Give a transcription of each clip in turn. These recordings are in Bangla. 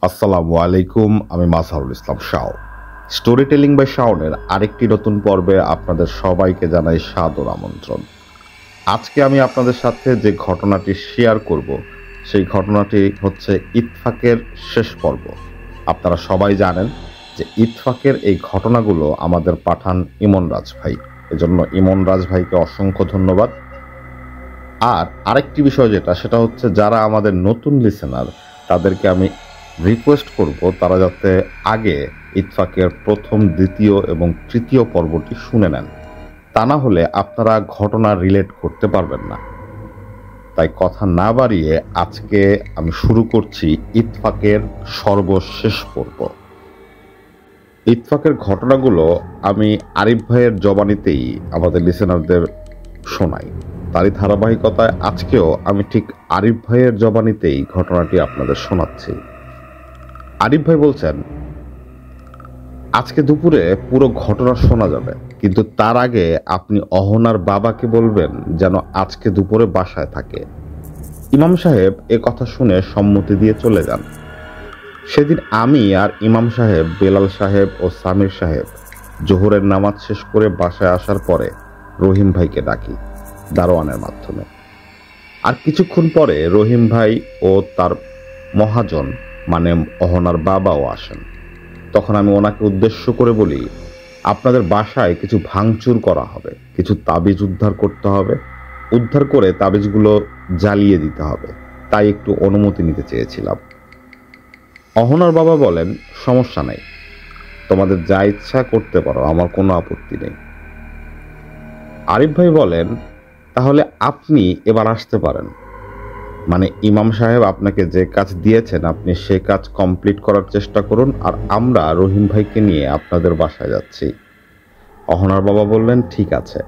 আসসালামু আলাইকুম, আমি মাজহারুল ইসলাম শাও। স্টোরি টেলিং বাই শাওনের আরেকটি নতুন পর্বে আপনাদের সবাইকে জানাই সাদর আমন্ত্রণ। আজকে আমি আপনাদের সাথে যে ঘটনাটি শেয়ার করব সেই ঘটনাটি হচ্ছে ইত্তেফাকের শেষ পর্ব। আপনারা সবাই জানেন যে ইত্তেফাকের এই ঘটনাগুলো আমাদের পাঠান ইমন রাজ ভাই, এজন্য ইমন রাজ ভাইকে অসংখ্য ধন্যবাদ। আর আরেকটি বিষয় সেটা হচ্ছে যারা আমাদের নতুন লিসেনার তাদেরকে আমি রিকোয়েস্ট করব তারা যাতে আগে ইত্তেফাকের প্রথম, দ্বিতীয় এবং তৃতীয় পর্বটি শুনে নেন, তা না হলে আপনারা ঘটনা রিলেট করতে পারবেন না। তাই কথা না বাড়িয়ে আজকে আমি শুরু করছি ইত্তেফাকের সর্বশেষ পর্ব। ইত্তেফাকের ঘটনাগুলো আমি আরিফ ভাইয়ের জবানিতেই আমাদের লিসেনারদের শোনাই। তারই ধারাবাহিকতায় আজকেও আমি ঠিক আরিফ ভাইয়ের জবানিতেই ঘটনাটি আপনাদের শোনাচ্ছি। আরিফ ভাই বলছেন, আজকে দুপুরে পুরো ঘটনা শোনা যাবে, কিন্তু তার আগে আপনি অহনার বাবাকে বলবেন যেন আজকে দুপুরে বাসায় থাকে। ইমাম সাহেব এ কথা শুনে সম্মতি দিয়ে চলে যান। সেদিন আমি আর ইমাম সাহেব, বেলাল সাহেব ও সামির সাহেব জোহরের নামাজ শেষ করে বাসায় আসার পরে রহিম ভাইকে ডাকি দারোয়ানের মাধ্যমে। আর কিছুক্ষণ পরে রহিম ভাই ও তার মহাজন মানে অহনার বাবাও আসেন। তখন আমি ওনাকে উদ্দেশ্য করে বলি, আপনাদের বাসায় কিছু ভাঙচুর করা হবে, কিছু তাবিজ উদ্ধার করতে হবে, উদ্ধার করে তাবিজগুলো জ্বালিয়ে দিতে হবে, তাই একটু অনুমতি নিতে চেয়েছিলাম। অহনার বাবা বলেন, সমস্যা নেই, তোমাদের যা ইচ্ছা করতে পারো, আমার কোনো আপত্তি নেই। আরিফ ভাই বলেন, তাহলে আপনি এবার আসতে পারেন, মানে ইমাম সাহেব আপনাকে যে কাজ দিয়েছেন আপনি সে কাজ কমপ্লিট করার চেষ্টা করুন, আর আমরা রহিম ভাইকে নিয়ে আপনাদের বাসায় যাচ্ছি। অহনার বাবা বললেন, ঠিক আছে।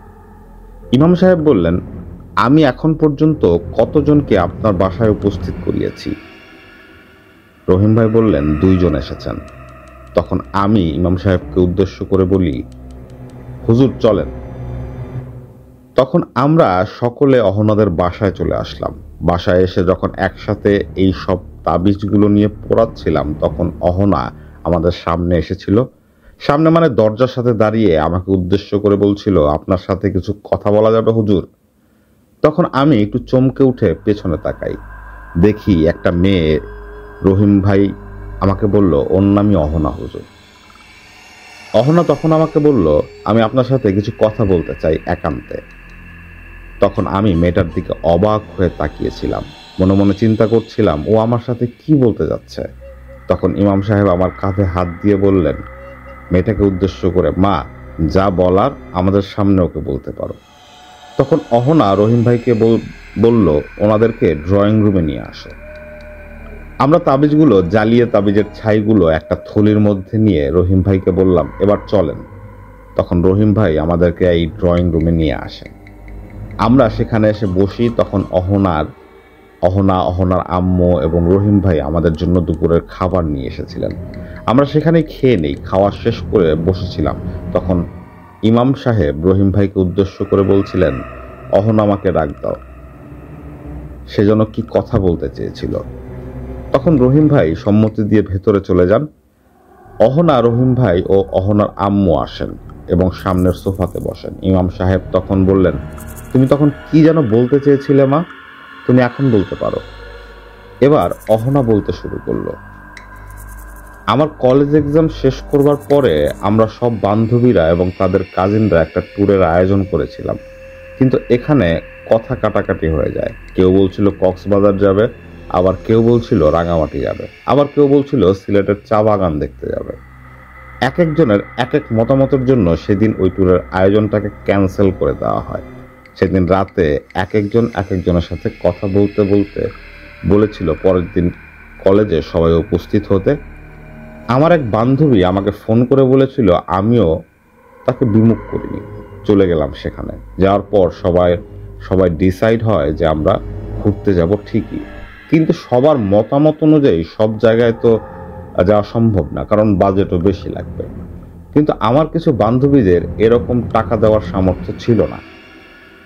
ইমাম সাহেব বললেন, আমি এখন পর্যন্ত কতজনকে আপনার বাসায় উপস্থিত করিয়েছি? রহিম ভাই বললেন, 2 জন এসেছেন। তখন আমি ইমাম সাহেবকে উদ্দেশ্য করে বলি, হুজুর চলেন। তখন আমরা সকলে অহনাদের বাসায় চলে আসলাম। বাসায় এসে যখন একসাথে এই সব তাবিজগুলো নিয়ে পোড়াচ্ছিলাম তখন অহনা আমাদের সামনে এসেছিল। সামনে মানে দরজার সাথে দাঁড়িয়ে আমাকে উদ্দেশ্য করে বলছিল, আপনার সাথে কিছু কথা বলা যাবে হুজুর? তখন আমি একটু চমকে উঠে পেছনে তাকাই, দেখি একটা মেয়ে। রহিম ভাই আমাকে বলল, ওর নামই অহনা হুজুর। অহনা তখন আমাকে বলল, আমি আপনার সাথে কিছু কথা বলতে চাই একান্তে। তখন আমি মেয়েটার দিকে অবাক হয়ে তাকিয়েছিলাম, মনে মনে চিন্তা করছিলাম ও আমার সাথে কি বলতে যাচ্ছে। তখন ইমাম সাহেব আমার কাঁধে হাত দিয়ে বললেন মেয়েটাকে উদ্দেশ্য করে, মা, যা বলার আমাদের সামনে ওকে বলতে পারো। তখন অহনা রহিম ভাইকে বলল, ওনাদেরকে ড্রয়িং রুমে নিয়ে আসো। আমরা তাবিজগুলো জ্বালিয়ে তাবিজের ছাইগুলো একটা থলির মধ্যে নিয়ে রহিম ভাইকে বললাম, এবার চলেন। তখন রহিম ভাই আমাদেরকে এই ড্রয়িং রুমে নিয়ে আসেন। আমরা সেখানে এসে বসি। তখন অহনার আম্মু এবং রহিম ভাই আমাদের জন্য দুপুরের খাবার নিয়ে এসেছিলেন। আমরা সেখানে খেয়ে নেই। খাওয়া শেষ করে বসেছিলাম। তখন ইমাম সাহেব রহিম ভাইকে উদ্দেশ্য করে বলছিলেন, অহনা আমাকে ডাক দাও, সে যেন কি কথা বলতে চেয়েছিল। তখন রহিম ভাই সম্মতি দিয়ে ভেতরে চলে যান। অহনা, রহিম ভাই ও অহনার আম্মু আসেন এবং সামনের সোফাতে বসেন। ইমাম সাহেব তখন বললেন, তুমি তখন কি যেন বলতে চেয়েছিলে মা, তুমি এখন বলতে পারো। এবার অহনা বলতে শুরু করলো, আমার কলেজ এক্সাম শেষ করবার পরে আমরা সব বান্ধবীরা এবং তাদের কাজিনরা একটা ট্যুরের আয়োজন করেছিলাম, কিন্তু এখানে কথা কাটাকাটি হয়ে যায়। কেউ বলছিল কক্সবাজার যাবে, আবার কেউ বলছিল রাঙামাটি যাবে, আবার কেউ বলছিল সিলেটের চা বাগান দেখতে যাবে। এক একজনের এক এক মতামতের জন্য সেদিন ওই ট্যুরের আয়োজনটাকে ক্যান্সেল করে দেওয়া হয়। সেদিন রাতে এক একজনের সাথে কথা বলতে বলতে বলেছিল পরের দিন কলেজে সবাই উপস্থিত হতে। আমার এক বান্ধবী আমাকে ফোন করে বলেছিল, আমিও তাকে বিমুখ করিনি, চলে গেলাম সেখানে। যাওয়ার পর সবাই ডিসাইড হয় যে আমরা ঘুরতে যাব ঠিকই, কিন্তু সবার মতামত অনুযায়ী সব জায়গায় তো যাওয়া সম্ভব না, কারণ বাজেটও বেশি লাগবে। কিন্তু আমার কিছু বান্ধবীদের এরকম টাকা দেওয়ার সামর্থ্য ছিল না।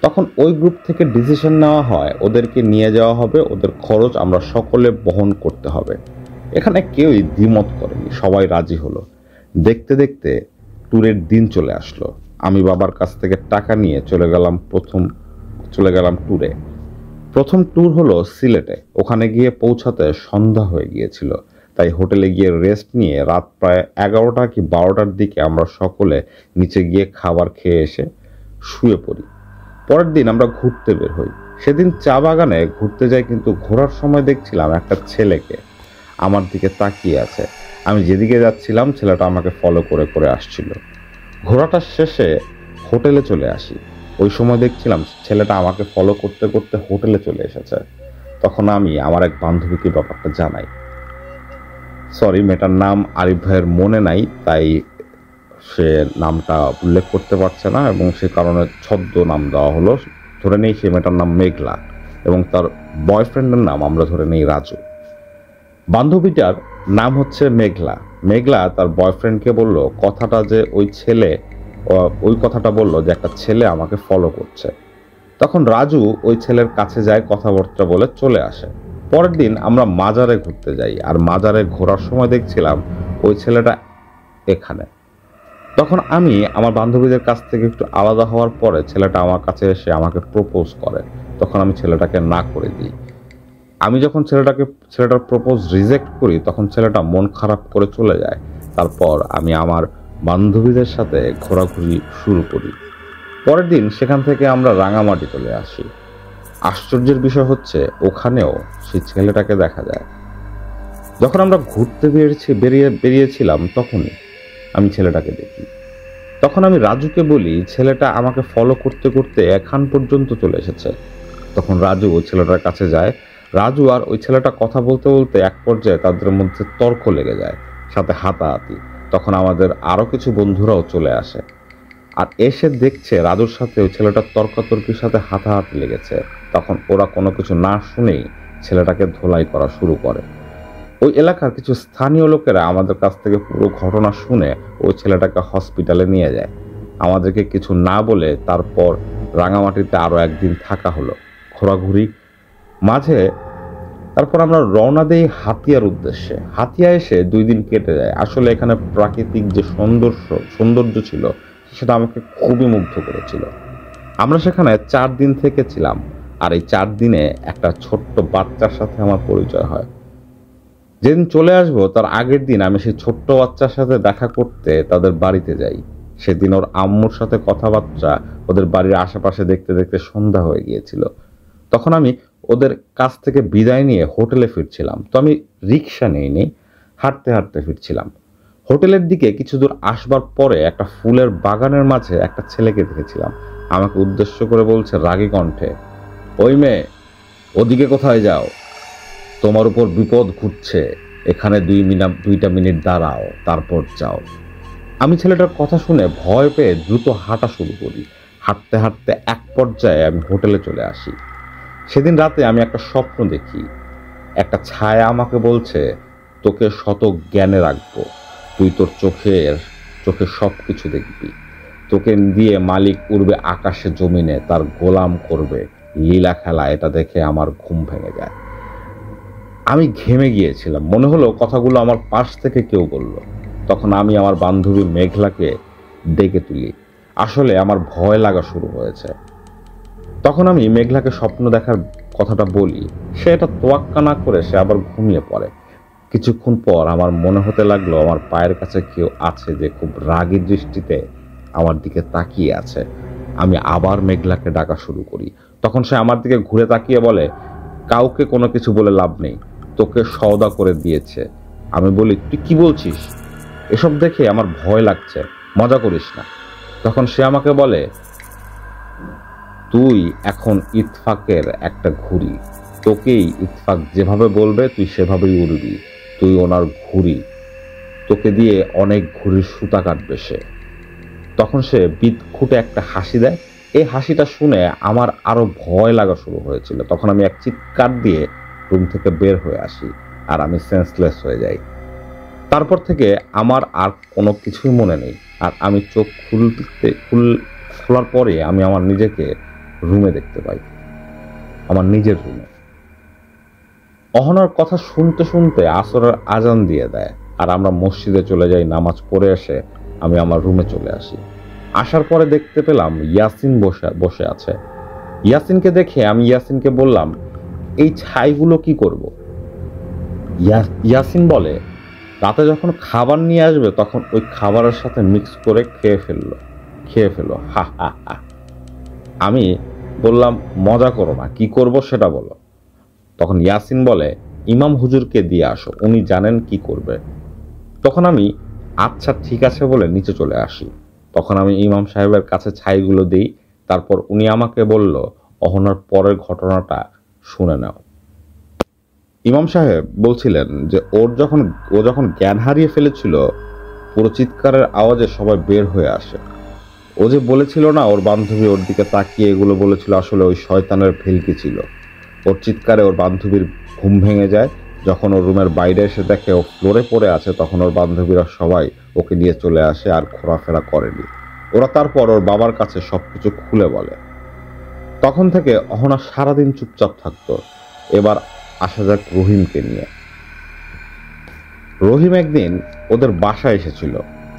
তখন ওই গ্রুপ থেকে ডিসিশন নেওয়া হয় ওদেরকে নিয়ে যাওয়া হবে, ওদের খরচ আমরা সকলে বহন করতে হবে। এখানে কেউই দ্বিমত করেনি, সবাই রাজি হলো। দেখতে দেখতে ট্যুরের দিন চলে আসলো। আমি বাবার কাছ থেকে টাকা নিয়ে চলে গেলাম ট্যুরে। প্রথম ট্যুর হলো সিলেটে। ওখানে গিয়ে পৌঁছাতে সন্ধ্যা হয়ে গিয়েছিল, তাই হোটেলে গিয়ে রেস্ট নিয়ে রাত প্রায় 11টা কি 12টার দিকে আমরা সকলে নিচে গিয়ে খাবার খেয়ে এসে শুয়ে পড়ি। পরের দিন আমরা ঘুরতে বের হই। সেদিন চা বাগানে ঘুরতে যাই, কিন্তু ঘোরার সময় দেখছিলাম একটা ছেলেকে আমার দিকে তাকিয়ে আছে। আমি যেদিকে যাচ্ছিলাম ছেলেটা আমাকে ফলো করে করে আসছিল। ঘোরাটা শেষে হোটেলে চলে আসি। ওই সময় দেখছিলাম ছেলেটা আমাকে ফলো করতে করতে হোটেলে চলে এসেছে। তখন আমি আমার এক বান্ধবীকে ব্যাপারটা জানাই। সরি, মেয়েটার নাম আরিফ ভাইয়ের মনে নাই, তাই সে নামটা উল্লেখ করতে পারছে না এবং সে কারণে ছদ্ম নাম দেওয়া হলো। ধরে নেই সে মেয়েটার নাম মেঘলা এবং তার বয়ফ্রেন্ডের নাম আমরা ধরে নেই রাজু। বান্ধবীটার নাম হচ্ছে মেঘলা। মেঘলা তার বয়ফ্রেন্ডকে বলল কথাটা বলল যে একটা ছেলে আমাকে ফলো করছে। তখন রাজু ওই ছেলের কাছে যায়, কথাবার্তা বলে চলে আসে। পরের দিন আমরা মাজারে ঘুরতে যাই, আর মাজারে ঘোরার সময় দেখছিলাম ওই ছেলেটা এখানে। তখন আমি আমার বান্ধবীদের কাছ থেকে একটু আলাদা হওয়ার পরে ছেলেটা আমার কাছে এসে আমাকে প্রপোজ করে। তখন আমি ছেলেটাকে না করে দিই। আমি যখন ছেলেটার প্রপোজ রিজেক্ট করি, তখন ছেলেটা মন খারাপ করে চলে যায়। তারপর আমি আমার বান্ধবীদের সাথে ঘোরাঘুরি শুরু করি। পরের দিন সেখান থেকে আমরা রাঙামাটি চলে আসি। আশ্চর্যের বিষয় হচ্ছে ওখানেও সেই ছেলেটাকে দেখা যায়। যখন আমরা ঘুরতে বেরিয়েছিলাম তখনই আমি ছেলেটাকে দেখি। তখন আমি রাজুকে বলি ছেলেটা আমাকে ফলো করতে করতে এখান পর্যন্ত চলে এসেছে। তখন রাজু ওই ছেলেটার কাছে যায়। রাজু আর ওই ছেলেটা কথা বলতে বলতে এক পর্যায়ে তাদের মধ্যে তর্ক লেগে যায়, সাথে হাতাহাতি। তখন আমাদের আরো কিছু বন্ধুরাও চলে আসে আর এসে দেখছে রাজুর সাথে ওই ছেলেটার তর্কাতর্কির সাথে হাতাহাতি লেগেছে। তখন ওরা কোনো কিছু না শুনেই ছেলেটাকে ধোলাই করা শুরু করে। ওই এলাকার কিছু স্থানীয় লোকেরা আমাদের কাছ থেকে পুরো ঘটনা শুনে ওই ছেলেটাকে হসপিটালে নিয়ে যায়। আমাদেরকে কিছু না বলে তারপর রাঙামাটিতে আরো একদিন থাকা হলো, ঘোরাঘুরি মাঝে। তারপর আমরা রওনা দিই হাতিয়ার উদ্দেশ্যে। হাতিয়া এসে 2 দিন কেটে যায়। আসলে এখানে প্রাকৃতিক যে সৌন্দর্য ছিল সেটা আমাকে খুবই মুগ্ধ করেছিল। আমরা সেখানে 4 দিন থেকেছিলাম, আর এই 4 দিনে একটা ছোট্ট বাচ্চার সাথে আমার পরিচয় হয়। যেদিন চলে আসবো তার আগের দিন আমি সেই ছোট্ট বাচ্চার সাথে দেখা করতে তাদের বাড়িতে যাই। সেদিন ওর আম্মুর সাথে কথাবার্তা, ওদের বাড়ির আশেপাশে দেখতে দেখতে সন্ধ্যা হয়ে গিয়েছিল। তখন আমি ওদের কাছ থেকে বিদায় নিয়ে হোটেলে ফিরছিলাম। তো আমি রিক্সা নিইনি, হাঁটতে হাঁটতে ফিরছিলাম। হোটেলের দিকে কিছু দূর আসবার পরে একটা ফুলের বাগানের মাঝে একটা ছেলেকে দেখেছিলাম। আমাকে উদ্দেশ্য করে বলছে রাগী কণ্ঠে, ওই মেয়ে, ওদিকে কোথায় যাও? তোমার উপর বিপদ ঘুরছে, এখানে 2টা মিনিট দাঁড়াও, তারপর যাও। আমি ছেলেটার কথা শুনে ভয় পেয়ে দ্রুত হাঁটা শুরু করি। হাঁটতে হাঁটতে এক পর্যায়ে আমি হোটেলে চলে আসি। সেদিন রাতে আমি একটা স্বপ্ন দেখি। একটা ছায়া আমাকে বলছে, তোকে শত জ্ঞানে রাখবো, তুই তোর চোখে সব কিছু দেখবি। তোকে দিয়ে মালিক উড়বে আকাশে জমিনে, তার গোলাম করবে লীলা খেলা। এটা দেখে আমার ঘুম ভেঙে যায়। আমি ঘেমে গিয়েছিলাম, মনে হলো কথাগুলো আমার পাশ থেকে কেউ বলল। তখন আমি আমার বান্ধবী মেঘলাকে ডেকে তুলি। আসলে আমার ভয় লাগা শুরু হয়েছে। তখন আমি মেঘলাকে স্বপ্ন দেখার কথাটা বলি। সে এটা তোয়াক্কা না করে সে আবার ঘুমিয়ে পড়ে। কিছুক্ষণ পর আমার মনে হতে লাগলো আমার পায়ের কাছে কেউ আছে, যে খুব রাগী দৃষ্টিতে আমার দিকে তাকিয়ে আছে। আমি আবার মেঘলাকে ডাকা শুরু করি। তখন সে আমার দিকে ঘুরে তাকিয়ে বলে, কাউকে কোনো কিছু বলে লাভ নেই, তোকে সওদা করে দিয়েছে। আমি বলি, তুই কি বলছিস? এসব দেখে আমার ভয় লাগছে, মজা করিস না। তখন সে আমাকে বলে, তুই এখন ইতফাকের একটা ঘুড়ি, তোকেই ইতফাক যেভাবে বলবে তুই সেভাবেই উড়বি। তুই ওনার ঘুড়ি, তোকে দিয়ে অনেক ঘুড়ির সুতা কাটবে সে। তখন সে বিদঘুটে একটা হাসি দেয়। এই হাসিটা শুনে আমার আরো ভয় লাগা শুরু হয়েছিল। তখন আমি এক চিৎকার দিয়ে রুম থেকে বের হয়ে আসি, আর আমি সেন্সলেস হয়ে যাই। তারপর থেকে আমার আর কোনো কিছুই মনে নেই। আর আমি চোখ খোলার পরে আমি আমার নিজেকে রুমে দেখতে পাই, আমার নিজের রুমে। অহনার কথা শুনতে শুনতে আসরের আজান দিয়ে দেয়, আর আমরা মসজিদে চলে যাই। নামাজ পড়ে এসে আমি আমার রুমে চলে আসি। আসার পরে দেখতে পেলাম ইয়াসিন বসে আছে। ইয়াসিনকে দেখে আমি ইয়াসিনকে বললাম, এই ছাইগুলো কি করব? ইয়াসিন বলে, রাতে যখন খাবার নিয়ে আসবে তখন ওই খাবারের সাথে মিক্স করে খেয়ে ফেলো। হা হা হা। আমি বললাম, মজা করো না, কি করব সেটা বলো। তখন ইয়াসিন বলে, ইমাম হুজুরকে দিয়ে আসো, উনি জানেন কি করবে। তখন আমি আচ্ছা ঠিক আছে বলে নিচে চলে আসি। তখন আমি ইমাম সাহেবের কাছে ছাইগুলো দিই। তারপর উনি আমাকে বলল, অহনার পরের ঘটনাটা শুনে নাও। ইমাম সাহেব বলছিলেন যে ও যখন জ্ঞান হারিয়ে ফেলেছিল, পুরো চিৎকারের আওয়াজে সবাই বের হয়ে আসে। ও যে বলেছিল না ওর বান্ধবী ওর দিকে তাকিয়ে এগুলো বলেছিল, আসলে ওই শয়তানের ভেলকি ছিল। ওর চিৎকারে ওর বান্ধবীর ঘুম ভেঙে যায়। যখন ওর রুমের বাইরে এসে দেখে ও ফ্লোরে পড়ে আছে, তখন ওর বান্ধবীরা সবাই ওকে নিয়ে চলে আসে, আর ঘোরাফেরা করেনি। ওরা তারপর ওর বাবার কাছে সবকিছু খুলে বলে। তখন থেকে অহনা সারাদিন চুপচাপ থাকতো। এবার আসা যাক রহিমকে নিয়ে। রহিম একদিন ওদের বাসায় এসেছিল।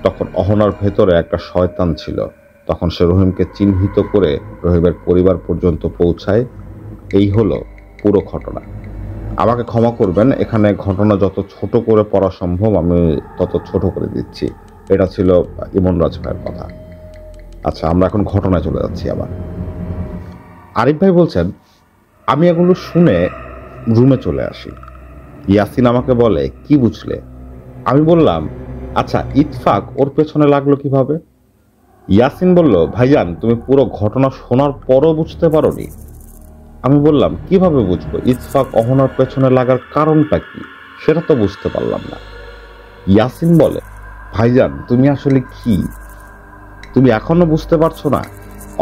তখন অহনার ভেতরে একটা শয়তান ছিল। তখন সে রহিমকে চিহ্নিত করে রহিমের পরিবার পর্যন্ত পৌঁছায়। এই হলো পুরো ঘটনা। আমাকে ক্ষমা করবেন, এখানে ঘটনা যত ছোট করে পড়া সম্ভব আমি তত ছোট করে দিচ্ছি। এটা ছিল ইমন রাজ ভাইয়ের কথা। আচ্ছা, আমরা এখন ঘটনায় চলে যাচ্ছি। আবার আরিফ ভাই বলছেন, আমি এগুলো শুনে রুমে চলে আসি। ইয়াসিন আমাকে বলে, কি বুঝলে? আমি বললাম, আচ্ছা ইতফাক ওর পেছনে লাগলো কিভাবে? ইয়াসিন বলল, ভাইজান তুমি পুরো ঘটনা শোনার পরও বুঝতে পারোনি? আমি বললাম, কিভাবে বুঝবো? ইতফাক অহনার পেছনে লাগার কারণটা কি সেটা তো বুঝতে পারলাম না। ইয়াসিন বলে, ভাইজান তুমি আসলে কি, তুমি এখনো বুঝতে পারছো না?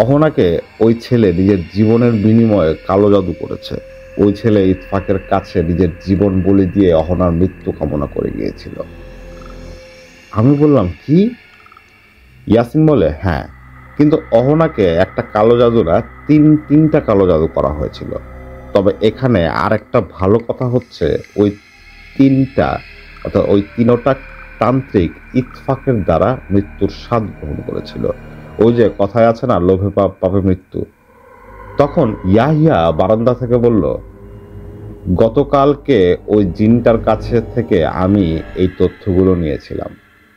অহনাকে ওই ছেলে নিজের জীবনের বিনিময়ে কালো জাদু করেছে। ওই ছেলে ইতফাকের কাছে নিজের জীবন বলি দিয়ে অহনার মৃত্যু কামনা করে গিয়েছিল। আমি বললাম, কি? ইয়াসিন বলে, হ্যাঁ, কিন্তু অহনাকে একটা কালো জাদু না, তিনটা কালো জাদু করা হয়েছিল। তবে এখানে আর একটা ভালো কথা হচ্ছে, ওই তিনটা অর্থাৎ ওই তিনটা তান্ত্রিক ইতফাকের দ্বারা মৃত্যুর স্বাদ গ্রহণ করেছিল। ওই যে কথায় আছে না, লোভে পাপ পাপে মৃত্যু। তখন ইয়াহিয়া বারান্দা থেকে বলল, গতকালকে ওই জিনটার কাছে থেকে আমি এই তথ্যগুলো নিয়েছিলাম।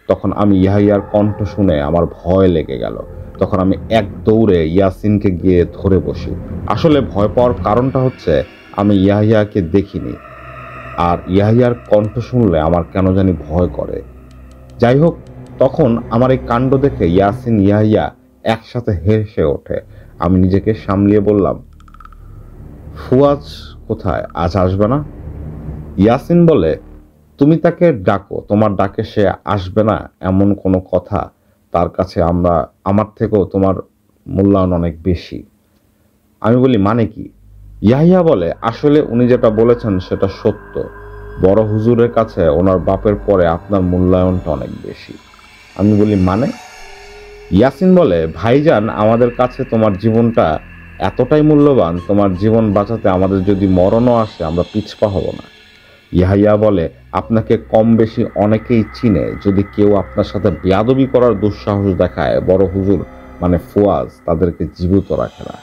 তখন আমি ইয়াহিয়ার কণ্ঠ শুনে আমার ভয় লেগে গেল। তখন আমি এক দৌড়ে ইয়াসিনকে গিয়ে ধরে বসি। আসলে ভয় পাওয়ার কারণটা হচ্ছে, আমি ইয়াহিয়াকে দেখিনি, আর ইয়াহিয়ার কণ্ঠ শুনলে আমার কেন জানি ভয় করে। যাই হোক, তখন আমার এই কাণ্ড দেখে ইয়াসিন ইয়াহিয়া একসাথে হেসে ওঠে। আমি নিজেকে সামলিয়ে বললাম, ফুয়াজ কোথায়, আজ আসবে না? ইয়াসিন বলে, তুমি তাকে ডাকো, তোমার ডাকে সে আসবে না এমন কোনো কথা তার কাছে আমার থেকেও তোমার মূল্যায়ন অনেক বেশি। আমি বলি, মানে কি? ইয়াহিয়া বলে, আসলে উনি যেটা বলেছেন সেটা সত্য। বড় হুজুরের কাছে ওনার বাপের পরে আপনার মূল্যায়নটা অনেক বেশি। আমি বলি, মানে? ইয়াসিন বলে, ভাইজান আমাদের কাছে তোমার জীবনটা এতটাই মূল্যবান, তোমার জীবন বাঁচাতে আমাদের যদি মরণও আসে আমরা পিছপা হব না। ইয়াহিয়া বলে, আপনাকে কম বেশি অনেকেই চিনে, যদি কেউ আপনার সাথে বেয়াদবি করার দুঃসাহস দেখায়, বড় হুজুর মানে ফুয়াজ তাদেরকে জীবিত রাখে না।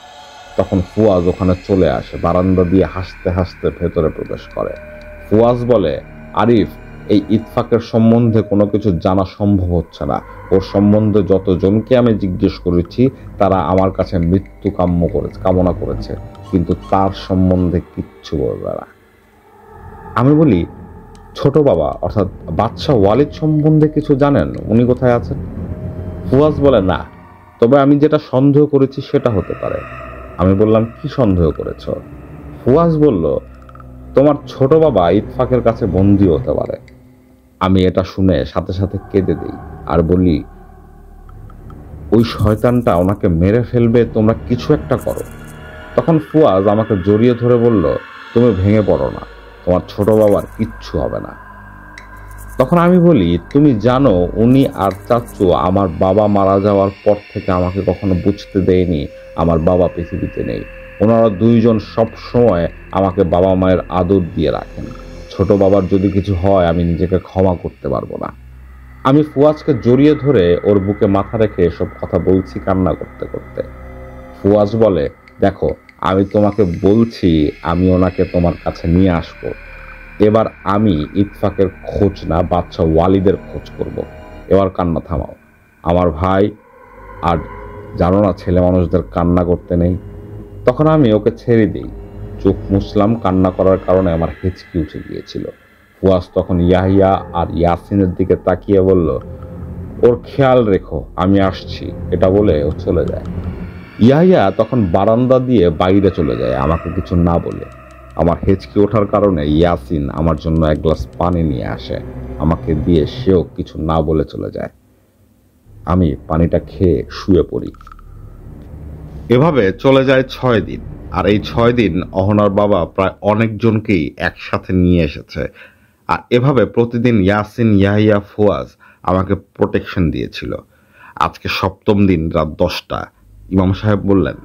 তখন ফুয়াজ ওখানে চলে আসে, বারান্দা দিয়ে হাসতে হাসতে ভেতরে প্রবেশ করে। ফুয়াজ বলে, আরিফ, এই ইতফাকের সম্বন্ধে কোনো কিছু জানা সম্ভব হচ্ছে না। ওর সম্বন্ধে যতজনকে আমি জিজ্ঞেস করেছি তারা আমার কাছে মৃত্যু কামনা করেছে, কিন্তু তার সম্বন্ধে কিচ্ছু বলবে না। আমি বলি, ছোট বাবা অর্থাৎ বাদশাহ ওয়ালিদ সম্বন্ধে কিছু জানেন? উনি কোথায় আছেন? ফুয়াজ বলে, না, তবে আমি যেটা সন্দেহ করেছি সেটা হতে পারে। আমি বললাম, কি সন্দেহ করেছ? ফুয়াজ বলল, তোমার ছোট বাবা ইতফাকের কাছে বন্দী হতে পারে। আমি এটা শুনে সাথে সাথে কেঁদে দিই আর বলি, ওই শয়তানটা ওনাকে মেরে ফেলবে, তোমরা কিছু একটা করো। তখন ফুয়াজ আমাকে জড়িয়ে ধরে বলল, তুমি ভেঙে পড়ো না, তোমার ছোট বাবার কিচ্ছু হবে না। তখন আমি বলি, তুমি জানো উনি আর চাচ্চু আমার বাবা মারা যাওয়ার পর থেকে আমাকে কখনো বুঝতে দেয়নি আমার বাবা পৃথিবীতে নেই। ওনারা দুইজন সব সময় আমাকে বাবা মায়ের আদর দিয়ে রাখেন। ছোট বাবার যদি কিছু হয় আমি নিজেকে ক্ষমা করতে পারবো না। আমি ফুয়াজকে জড়িয়ে ধরে ওর বুকে মাথা রেখে এসব কথা বলছি কান্না করতে করতে। ফুয়াজ বলে, দেখো আমি তোমাকে বলছি আমি ওনাকে তোমার কাছে নিয়ে আসব। এবার আমি ইতফাকের খোঁজ না বাচ্চা ওয়ালিদের খোঁজ করব। এবার কান্না থামাও আমার ভাই, আর জানো না ছেলে মানুষদের কান্না করতে নেই। তখন আমি ওকে ছেড়ে দিই। চোখ মুছলাম, কান্না করার কারণে আমার হেঁচকি উঠে গিয়েছিল। ফুয়াজ তখন ইয়াহিয়া আর ইয়াসিনের দিকে তাকিয়ে বলল, ওর খেয়াল রেখো আমি আসছি, এটা বলে ও চলে যায়। ইয়াহিয়া তখন বারান্দা দিয়ে বাইরে চলে যায় আমাকে কিছু না বলে। আমার হেঁচকি ওঠার কারণে ইয়াসিন আমার জন্য এক গ্লাস পানি নিয়ে আসে, আমাকে দিয়ে সেও কিছু না বলে চলে যায়। আমি পানিটা খেয়ে শুয়ে পড়ি। এভাবে চলে যায় 6 দিন। আর এই 6 দিন অহনার বাবা প্রায় অনেকজনকেই একসাথে নিয়ে এসেছে। আর এভাবে প্রতিদিন ইয়াসিন, ইয়াহিয়া, ফুয়াজ আমাকে প্রোটেকশন দিয়েছিল। আজকে 7ম দিন রাত 10টা ইমাম সাহেব বললেন,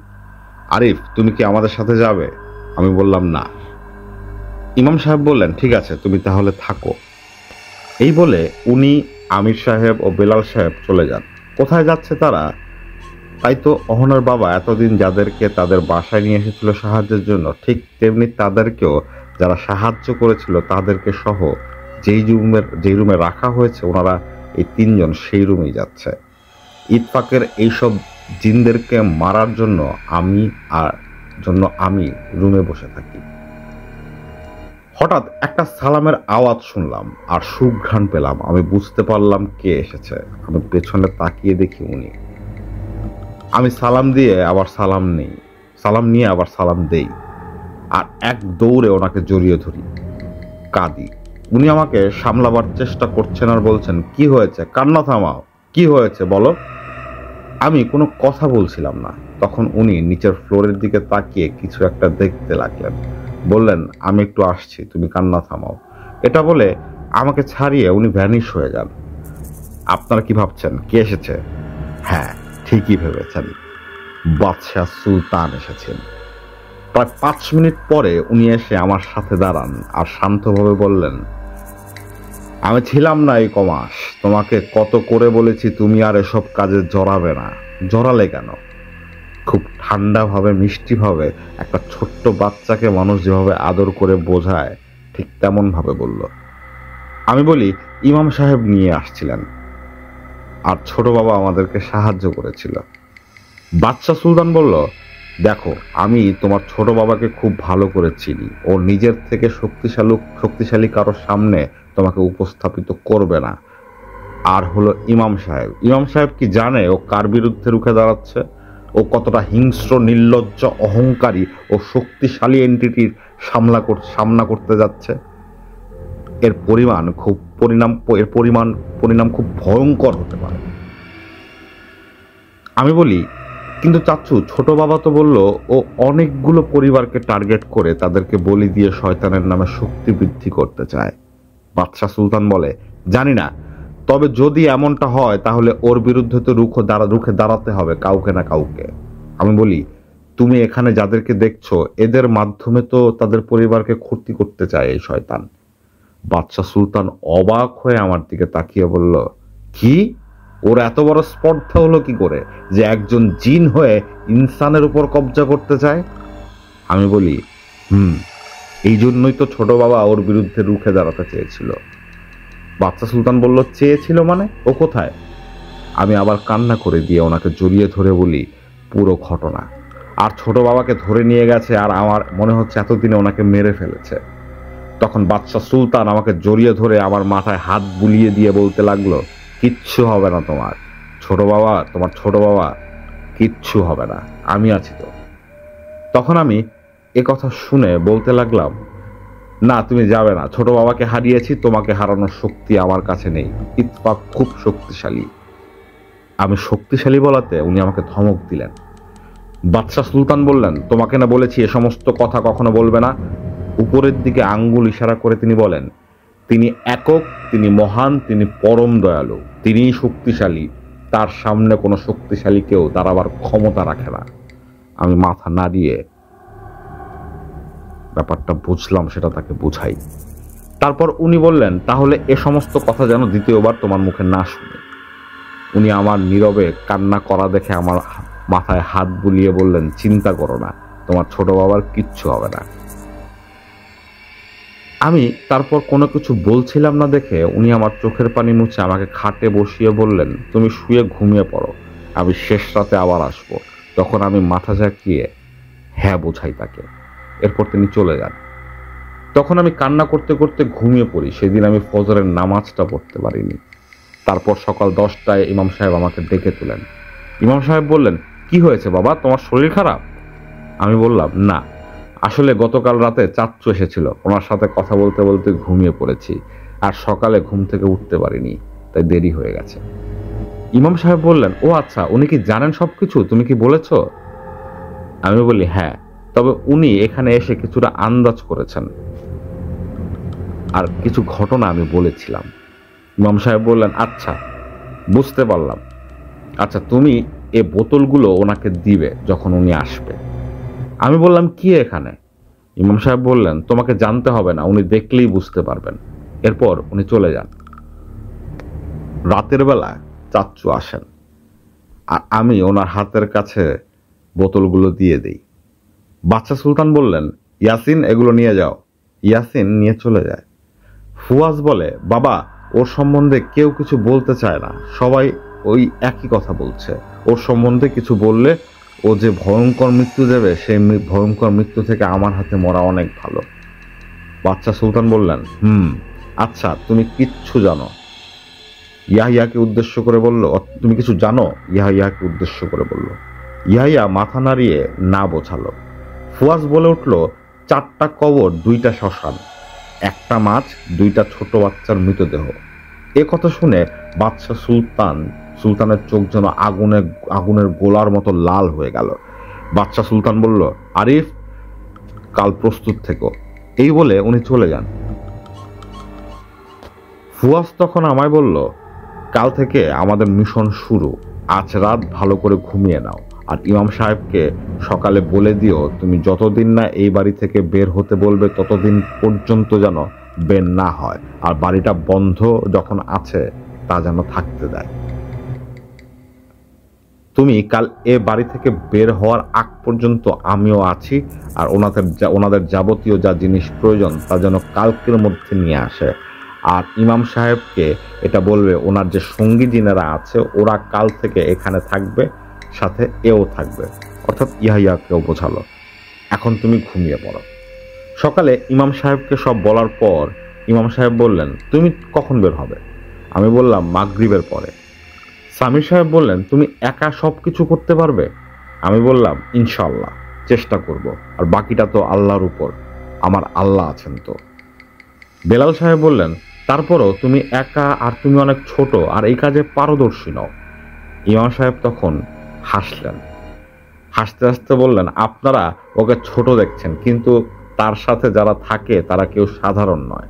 আরিফ তুমি কি আমাদের সাথে যাবে? আমি বললাম না। ইমাম সাহেব বললেন, ঠিক আছে তুমি তাহলে থাকো। এই বলে উনি, আমির সাহেব ও বেলাল সাহেব চলে যান। কোথায় যাচ্ছে তারা? তাই তো অহনার বাবা এতদিন যাদেরকে তাদের বাসায় নিয়ে এসেছিল সাহায্যের জন্য, ঠিক তেমনি তাদেরকেও যারা সাহায্য করেছিল তাদেরকে সহ যেই রুমে রাখা হয়েছে ওনারা এই 3 জন সেই রুমেই যাচ্ছে। ইতফাকের এইসব জিনদেরকে মারার জন্য আমি রুমে বসে থাকি। হঠাৎ একটা সালামের আওয়াজ শুনলাম আর সুঘ্রাণ পেলাম। আমি বুঝতে পারলাম কে এসেছে। আমি পেছনে তাকিয়ে দেখি উনি। আমি সালাম নিয়ে আবার সালাম দেই আর এক দৌড়ে ওনাকে জড়িয়ে ধরি, কাঁদি। উনি আমাকে সামলাবার চেষ্টা করছেন আর বলছেন, কি হয়েছে? কান্না থামাও, কি হয়েছে বলো। আমি কোনো কথা বলছিলাম না। তখন উনি নিচের ফ্লোরের দিকে তাকিয়ে কিছু একটা দেখতে লাগলেন। বললেন, আমি একটু আসছি, তুমি কান্না থামাও। এটা বলে আমাকে ছাড়িয়ে উনি ভ্যানিশ হয়ে যান। আপনারা কি ভাবছেন কে এসেছে? হ্যাঁ, ঠিকই ভেবেছেন, বাদশাহ সুলতান এসেছেন। প্রায় 5 মিনিট পরে উনি এসে আমার সাথে দাঁড়ান আর শান্তভাবে বললেন, আমি ছিলাম না এই কমাস, তোমাকে কত করে বলেছি তুমি আর এসব কাজে জড়াবে না, জড়ালে কেন? খুব ঠান্ডাভাবে মিষ্টিভাবে একটা ছোট্ট বাচ্চাকে মানুষ যেভাবে আদর করে বোঝায় ঠিক তেমন ভাবে বলল। আমি বলি, ইমাম সাহেব নিয়ে আসছিলেন আর ছোট বাবা আমাদেরকে সাহায্য করেছিল। বাদশাহ সুলতান বলল, দেখো আমি তোমার ছোট বাবাকে খুব ভালো করে চিনি। ও নিজের থেকে শক্তিশালী কারোর সামনে তোমাকে উপস্থাপিত করবে না। আর হলো ইমাম সাহেব কি জানে ও কার বিরুদ্ধে রুখে দাঁড়াচ্ছে? ও কতটা হিংস্র, নির্লজ্জ, অহংকারী ও শক্তিশালী এন্টিটির সামনা করতে যাচ্ছে। এর পরিণাম খুব ভয়ঙ্কর হতে পারে। আমি বলি, কিন্তু চাচ্চু ছোট বাবা তো বলল ও অনেকগুলো পরিবারকে টার্গেট করে তাদেরকে বলি দিয়ে শয়তানের নামে শক্তি বৃদ্ধি করতে চায়। বাদশাহ সুলতান বলে, জানি না, তবে যদি এমনটা হয় তাহলে ওর বিরুদ্ধে তো রুখে দাঁড়াতে হবে কাউকে না কাউকে। আমি বলি, তুমি এখানে যাদেরকে দেখছো এদের মাধ্যমে তো তাদের পরিবারকে ক্ষতি করতে চায় এই শয়তান। বাদশাহ সুলতান অবাক হয়ে আমার দিকে তাকিয়ে বলল, কি? ওর এত বড় স্পর্ধা হলো কি করে যে একজন জিন হয়ে ইনসানের উপর কবজা করতে চায়? আমি বলি, এই জন্যই তো ছোট বাবা ওর বিরুদ্ধে রুখে দাঁড়াতে চেয়েছিল। বাদশাহ সুলতান বলল, চেয়েছিল মানে? ও কোথায়? আমি আবার কান্না করে দিয়ে ওনাকে জড়িয়ে ধরে বলি পুরো ঘটনা। আর ছোট বাবাকে ধরে নিয়ে গেছে আর আমার মনে হচ্ছে এতদিনে ওনাকে মেরে ফেলেছে। তখন বাদশাহ সুলতান আমাকে জড়িয়ে ধরে আমার মাথায় হাত বুলিয়ে দিয়ে বলতে লাগলো, কিচ্ছু হবে না তোমার ছোট বাবা কিচ্ছু হবে না, আমি আছি তো। তখন আমি এ কথা শুনে বলতে লাগলাম, না তুমি যাবে না, ছোট বাবাকে হারিয়েছি, তোমাকে হারানোর শক্তি আমার কাছে নেই। ইতফাক খুব শক্তিশালী। আমি শক্তিশালী বলাতে উনি আমাকে ধমক দিলেন। বাদশাহ সুলতান বললেন, তোমাকে না বলেছি এ সমস্ত কথা কখনো বলবে না। উপরের দিকে আঙ্গুল ইশারা করে তিনি বলেন, তিনি একক, তিনি মহান, তিনি পরম দয়ালু, তিনিই শক্তিশালী। তার সামনে কোনো শক্তিশালী কেউ দাঁড়াবার ক্ষমতা রাখে না। আমি মাথা নাড়িয়ে ব্যাপারটা বুঝলাম সেটা তাকে বুঝাই। তারপর উনি বললেন, তাহলে এ সমস্ত কথা যেন দ্বিতীয়বার তোমার মুখে না শুনি। উনি আমার নীরবে কান্না করা দেখে আমার মাথায় হাত বুলিয়ে বললেন, চিন্তা করো না, তোমার ছোট বাবার কিচ্ছু হবে না। আমি তারপর কোনো কিছু বলছিলাম না দেখে উনি আমার চোখের পানি মুছে আমাকে খাটে বসিয়ে বললেন, তুমি শুয়ে ঘুমিয়ে পড়ো, আমি শেষ রাতে আবার আসবো। তখন আমি মাথা ঝাঁকিয়ে হ্যাঁ বোঝাই তাকে। এরপর তিনি চলে যান। তখন আমি কান্না করতে করতে ঘুমিয়ে পড়ি। সেদিন আমি ফজরের নামাজটা পড়তে পারিনি। তারপর সকাল 10টায় ইমাম সাহেব আমাকে ডেকে তুলেন। ইমাম সাহেব বললেন, কি হয়েছে বাবা, তোমার শরীর খারাপ? আমি বললাম, না, আসলে গতকাল রাতে চাচ্চু এসেছিল, ওনার সাথে কথা বলতে বলতে ঘুমিয়ে পড়েছি, আর সকালে ঘুম থেকে উঠতে পারিনি, তাই দেরি হয়ে গেছে। ইমাম সাহেব বললেন, ও আচ্ছা, উনি কি জানেন সবকিছু, তুমি কি বলেছ? আমি বলি, হ্যাঁ, তবে উনি এখানে এসে কিছুটা আন্দাজ করেছেন আর কিছু ঘটনা আমি বলেছিলাম। ইমাম সাহেব বললেন, আচ্ছা, বুঝতে পারলাম। আচ্ছা, তুমি এ বোতলগুলো ওনাকে দিবে যখন উনি আসবে। আমি বললাম, কি এখানে? ইমাম সাহেব বললেন, তোমাকে জানতে হবে না, উনি দেখলেই বুঝতে পারবেন। এরপর উনি চলে যান। রাতের বেলা চাচ্চু আসেন আর আমি ওনার হাতের কাছে বোতলগুলো দিয়ে দিই। বাচ্চা সুলতান বললেন, ইয়াসিন, এগুলো নিয়ে যাও। ইয়াসিন নিয়ে চলে যায়। ফুয়াজ বলে, বাবা, ওর সম্বন্ধে কেউ কিছু বলতে চায় না, সবাই ওই একই কথা বলছে, ওর সম্বন্ধে কিছু বললে ও যে ভয়ঙ্কর মৃত্যু দেবে, সেই ভয়ঙ্কর মৃত্যু থেকে আমার হাতে মরা অনেক ভালো। বাচ্চা সুলতান বললেন, আচ্ছা, তুমি কিচ্ছু জানো? ইয়াহিয়াকে উদ্দেশ্য করে বলল, তুমি কিছু জানো? ইয়াহিয়াকে উদ্দেশ্য করে বলল। ইয়াহিয়া মাথা নাড়িয়ে না বোঝালো। ফুয়াজ বলে উঠল, 4টা কবর, 2টা শ্মশান, 1টা মাছ, 2টা ছোট বাচ্চার মৃতদেহ। এ কথা শুনে বাদশা সুলতানের চোখ যেন আগুনের গোলার মতো লাল হয়ে গেল। বাদশা সুলতান বলল, আরিফ, কাল প্রস্তুত থেকো। এই বলে উনি চলে যান। ফুয়াজ তখন আমায় বলল, কাল থেকে আমাদের মিশন শুরু, আজ রাত ভালো করে ঘুমিয়ে নাও, আর ইমাম সাহেবকে সকালে বলে দিও তুমি যতদিন না এই বাড়ি থেকে বের হতে বলবে ততদিন পর্যন্ত যেন বের না হয়, আর বাড়িটা বন্ধ যখন আছে তা যেন থাকতে দেয়। তুমি কাল এ বাড়ি থেকে বের হওয়ার আগ পর্যন্ত আমিও আছি, আর ওনাদের যাবতীয় যা জিনিস প্রয়োজন তা যেন কালকের মধ্যে নিয়ে আসে। আর ইমাম সাহেবকে এটা বলবে ওনার যে সঙ্গী যিনারা আছে ওরা কাল থেকে এখানে থাকবে, সাথে এও থাকবে, অর্থাৎ ইয়াহিয়াকেও বোঝালো। এখন তুমি ঘুমিয়ে পড়ো। সকালে ইমাম সাহেবকে সব বলার পর ইমাম সাহেব বললেন, তুমি কখন বের হবে? আমি বললাম, মাগরিবের পরে। সামির সাহেব বললেন, তুমি একা সব কিছু করতে পারবে? আমি বললাম, ইনশাআল্লাহ, চেষ্টা করব, আর বাকিটা তো আল্লাহর উপর, আমার আল্লাহ আছেন তো। বেলাল সাহেব বললেন, তারপরও তুমি একা, আর তুমি অনেক ছোট, আর এই কাজে পারদর্শী নও। ইমাম সাহেব তখন হাসলেন। হাসতে হাসতে বললেন, আপনারা ওকে ছোট দেখছেন, কিন্তু তার সাথে যারা থাকে তারা কেউ সাধারণ নয়।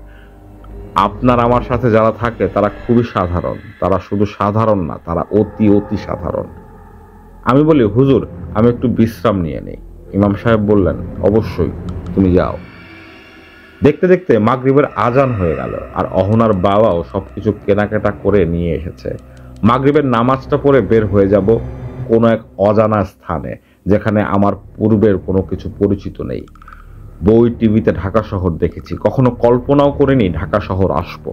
আপনার আমার সাথে যারা থাকে তারা খুবই সাধারণ, তারা শুধু সাধারণ না, তারা অতি অতি সাধারণ। আমি বলি, হুজুর, আমি একটু বিশ্রাম নিয়ে নেই। ইমাম সাহেব বললেন, অবশ্যই, তুমি যাও। দেখতে দেখতে মাগরিবের আজান হয়ে গেল, আর অহনার বাবাও সবকিছু কেনাকাটা করে নিয়ে এসেছে। মাগরিবের নামাজটা পড়ে বের হয়ে যাব কোনো এক অজানা স্থানে, যেখানে আমার পূর্বের কোনো কিছু পরিচিত নেই। বই, টিভিতে ঢাকা শহর দেখেছি, কখনো কল্পনাও করিনি ঢাকা শহর আসবো।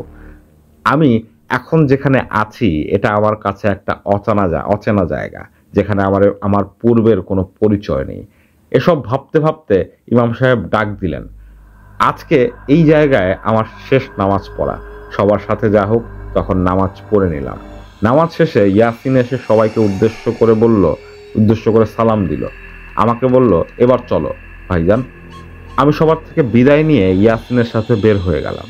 আমি এখন যেখানে আছি এটা আমার কাছে একটা অচেনা জায়গা, যেখানে আমার পূর্বের কোনো পরিচয় নেই। এসব ভাবতে ভাবতে ইমাম সাহেব ডাক দিলেন। আজকে এই জায়গায় আমার শেষ নামাজ পড়া, সবার সাথে যা হোক, তখন নামাজ পড়ে নিলাম। নামাজ শেষে ইয়াসিন এসে সবাইকে উদ্দেশ্য করে সালাম দিল। আমাকে বলল, এবার চলো ভাইজান। আমি সবার থেকে বিদায় নিয়ে ইয়াসিনের সাথে বের হয়ে গেলাম।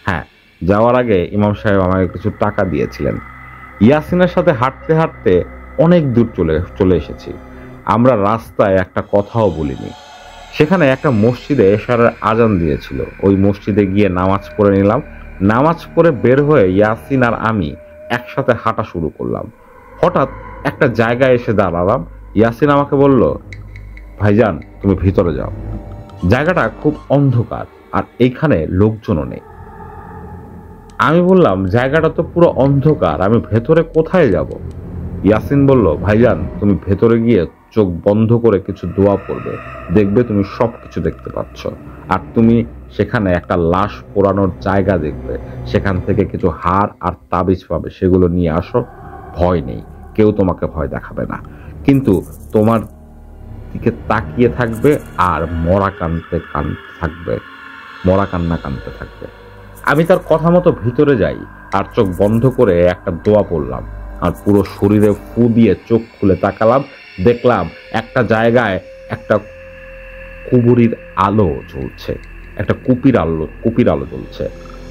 হ্যাঁ, যাওয়ার আগে ইমাম সাহেব আমাকে কিছু টাকা দিয়েছিলেন। ইয়াসিনের সাথে হাঁটতে হাঁটতে অনেক দূর চলে এসেছি। আমরা রাস্তায় একটা কথাও বলিনি। সেখানে একটা মসজিদে এশারের আজান দিয়েছিল, ওই মসজিদে গিয়ে নামাজ পড়ে নিলাম। নামাজ পড়ে বের হয়ে ইয়াসিন আর আমি একসাথে হাঁটা শুরু করলাম। হঠাৎ একটা জায়গায় এসে দাঁড়ালাম। ইয়াসিন আমাকে বলল, ভাইজান, তুমি ভিতরে যাও। জায়গাটা খুব অন্ধকার আর এইখানে লোকজনও নেই। আমি বললাম, জায়গাটা তো পুরো অন্ধকার, আমি ভেতরে কোথায় যাব? ইয়াসিন বলল, ভাইজান তুমি ভেতরে গিয়ে চোখ বন্ধ করে কিছু দোয়া পড়বে, দেখবে তুমি সবকিছু দেখতে পাচ্ছ। আর তুমি সেখানে একটা লাশ পোড়ানোর জায়গা দেখবে, সেখান থেকে কিছু হাড় আর তাবিজ পাবে, সেগুলো নিয়ে আসো। ভয় নেই, কেউ তোমাকে ভয় দেখাবে না, কিন্তু তোমার দিকে তাকিয়ে থাকবে আর মরা কান্না কানতে থাকবে। আমি তার কথা মতো ভিতরে যাই আর চোখ বন্ধ করে একটা দোয়া পড়লাম, আর পুরো শরীরে ফু দিয়ে চোখ খুলে তাকালাম। দেখলাম একটা জায়গায় একটা কুবুরির আলো জ্বলছে, একটা কুপির আলো জ্বলছে।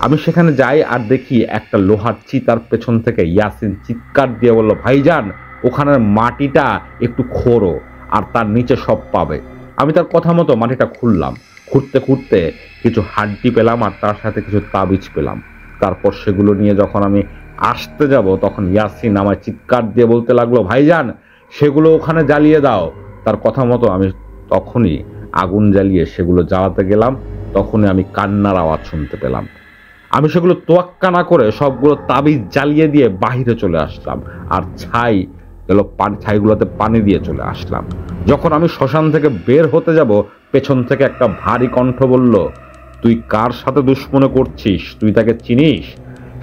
আমি সেখানে যাই আর দেখি একটা লোহার চিতার পেছন থেকে ইয়াসিন চিৎকার দিয়ে বলল, ভাইজান ওখানের মাটিটা একটু খোঁড়ো আর তার নিচে সব পাবে। আমি তার কথা মতো মাটিটা খুঁড়লাম, খুঁড়তে খুঁড়তে কিছু হাড্ডি পেলাম আর তার সাথে কিছু তাবিজ পেলাম। তারপর সেগুলো নিয়ে যখন আমি আসতে যাব, তখন ইয়াসিন আমায় চিৎকার দিয়ে বলতে লাগলো, ভাইজান সেগুলো ওখানে জ্বালিয়ে দাও। তার কথা মতো আমি তখনই আগুন জ্বালিয়ে সেগুলো জ্বালাতে গেলাম। তখনই আমি কান্নার আওয়াজ শুনতে পেলাম। আমি সেগুলো তোয়াক্কা না করে সবগুলো তাবিজ জ্বালিয়ে দিয়ে বাহিরে চলে আসলাম, আর ছাইগুলোতে পানি দিয়ে চলে আসলাম। যখন আমি শ্মশান থেকে বের হতে যাব, পেছন থেকে একটা ভারী কণ্ঠ বলল, তুই কার সাথে দুশ্মনী করছিস? তুই তাকে চিনিস?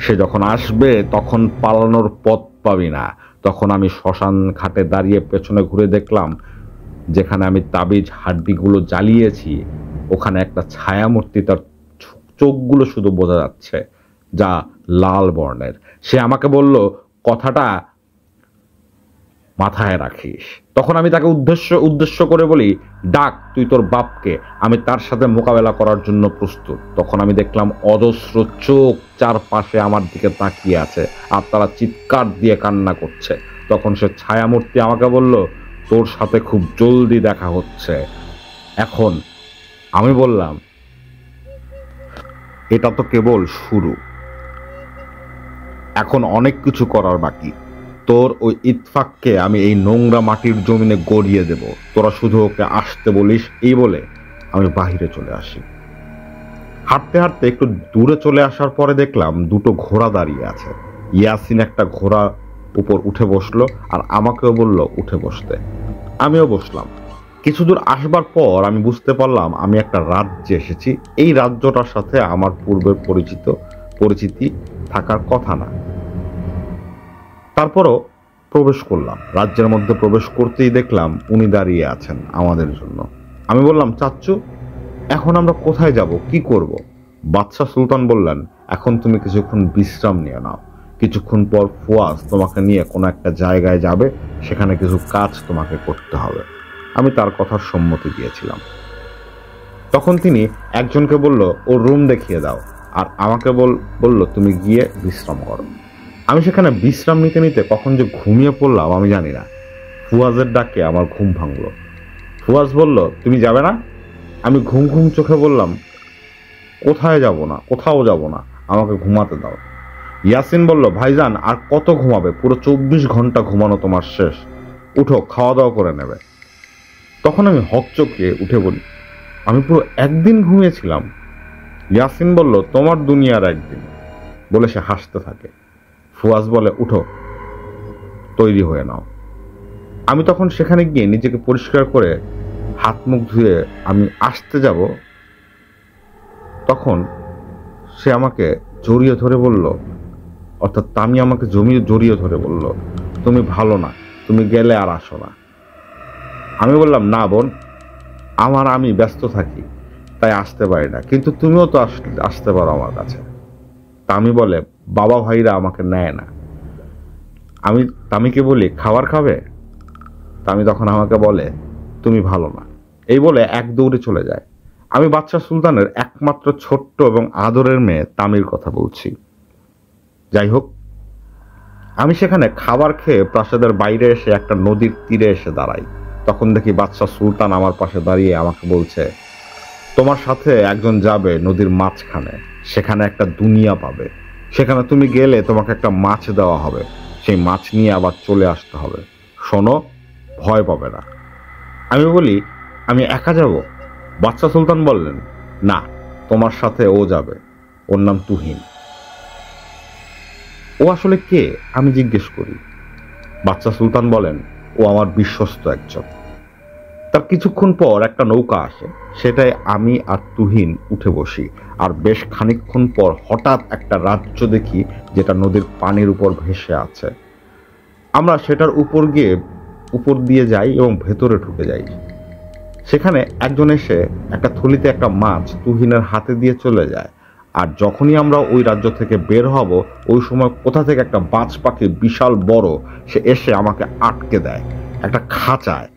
সে যখন আসবে তখন পালানোর পথ পাবি না। তখন আমি শ্মশান ঘাটে দাঁড়িয়ে পেছনে ঘুরে দেখলাম, যেখানে আমি তাবিজ হাড্ডিগুলো জ্বালিয়েছি ওখানে একটা ছায়ামূর্তি, তার চোখগুলো শুধু বোঝা যাচ্ছে, যা লাল বর্ণের। সে আমাকে বলল, কথাটা মাথায় রাখিস। তখন আমি তাকে উদ্দেশ্য করে বলি, ডাক তুই তোর বাপকে, আমি তার সাথে মোকাবেলা করার জন্য প্রস্তুত। তখন আমি দেখলাম অজস্র চোখ চারপাশে আমার দিকে তাকিয়ে আছে আর তারা চিৎকার দিয়ে কান্না করছে। তখন সে ছায়ামূর্তি আমাকে বলল, তোর সাথে খুব জলদি দেখা হচ্ছে এখন। আমি বললাম, এটা তো কেবল শুরু, এখন অনেক কিছু করার বাকি। তোর ওই ইতফাককে আমি এই নোংরা মাটির জমিনে গড়িয়ে দেব, তোরা শুধু ওকে আসতে বলিস। এই বলে আমি বাহিরে চলে আসি। হাঁটতে হাঁটতে একটু দূরে চলে আসার পরে দেখলাম দুটো ঘোড়া দাঁড়িয়ে আছে। ইয়াসিন একটা ঘোড়া উপর উঠে বসলো আর আমাকেও বলল উঠে বসতে। আমিও বসলাম। কিছু দূর আসবার পর আমি বুঝতে পারলাম আমি একটা রাজ্যে এসেছি। এই রাজ্যটার সাথে আমার পূর্বের পরিচিতি থাকার কথা না। তারপরও প্রবেশ করলাম। রাজ্যের মধ্যে প্রবেশ করতেই দেখলাম উনি দাঁড়িয়ে আছেন আমাদের জন্য। আমি বললাম, চাচ্চু এখন আমরা কোথায় যাব, কি করব? বাদশাহ সুলতান বললেন, এখন তুমি কিছুক্ষণ বিশ্রাম নিয়ে নাও, কিছুক্ষণ পর ফুয়াজ তোমাকে নিয়ে কোনো একটা জায়গায় যাবে, সেখানে কিছু কাজ তোমাকে করতে হবে। আমি তার কথার সম্মতি দিয়েছিলাম। তখন তিনি একজনকে বলল, ওর রুম দেখিয়ে দাও, আর আমাকে বলল তুমি গিয়ে বিশ্রাম করো। আমি সেখানে বিশ্রাম নিতে নিতে কখন যে ঘুমিয়ে পড়লাম আমি জানি না। ফুয়াজের ডাকে আমার ঘুম ভাঙলো। ফুয়াজ বলল, তুমি যাবে না? আমি ঘুম ঘুম চোখে বললাম, কোথাও যাব না, আমাকে ঘুমাতে দাও। ইয়াসিন বলল, ভাইজান আর কত ঘুমাবে? পুরো 24 ঘন্টা ঘুমানো তোমার শেষ, উঠো, খাওয়া দাওয়া করে নেবে। তখন আমি হকচকিয়ে উঠে বলি, আমি পুরো একদিন ঘুমিয়েছিলাম। ইয়াসিন বলল, তোমার দুনিয়ার একদিন, বলে সে হাসতে থাকে। ফুয়াজ বলে, উঠো, তৈরি হয়ে নাও। আমি তখন সেখানে গিয়ে নিজেকে পরিষ্কার করে হাত মুখ ধুয়ে আমি আসতে যাব, তখন সে আমাকে জড়িয়ে ধরে বলল, অর্থাৎ তামি আমাকে জড়িয়ে ধরে বলল, তুমি ভালো না, তুমি গেলে আর আসো না। আমি বললাম, না বোন, আমি ব্যস্ত থাকি তাই আসতে পারি না, কিন্তু তুমিও তো আসতে পারো আমার কাছে। তামি বলে, বাবা ভাইরা আমাকে নেয় না। আমি তামিকে বলি, খাবার খাবে? তামি তখন আমাকে বলে, তুমি ভালো না। এই বলে এক দৌড়ে চলে যায়। আমি বাদশাহ সুলতানের একমাত্র ছোট্ট এবং আদরের মেয়ে তামির কথা বলছি। যাই হোক, আমি সেখানে খাবার খেয়ে প্রাসাদের বাইরে এসে একটা নদীর তীরে এসে দাঁড়াই। তখন দেখি বাদশাহ সুলতান আমার পাশে দাঁড়িয়ে আমাকে বলছে, তোমার সাথে একজন যাবে নদীর মাঝখানে, সেখানে একটা দুনিয়া পাবে, সেখানে তুমি গেলে তোমাকে একটা মাছ দেওয়া হবে, সেই মাছ নিয়ে আবার চলে আসতে হবে, শোনো, ভয় পাবে না। আমি বলি, আমি একা যাব? বাদশাহ সুলতান বললেন, না, তোমার সাথে ও যাবে, ওর নাম তুহিন। ও আসলে কে আমি জিজ্ঞেস করি। বাদশাহ সুলতান বলেন, ও আমার বিশ্বস্ত একজন। তার কিছুক্ষণ পর একটা নৌকা আসে, সেটাই আমি আর তুহিন উঠে বসি। আর বেশ খানিকক্ষণ পর হঠাৎ একটা রাজ্য দেখি যেটা নদীর পানির উপর ভেসে আছে। আমরা সেটার উপর দিয়ে যাই এবং ভেতরে ঢুকে যাই। সেখানে একজন এসে একটা থলিতে একটা মাছ তুহিনের হাতে দিয়ে চলে যায়। আর যখনই আমরা ওই রাজ্য থেকে বের হব, ওই সময় কোথা থেকে একটা বাজ পাখি বিশাল বড় সে এসে আমাকে আটকে দেয় একটা খাঁচায়।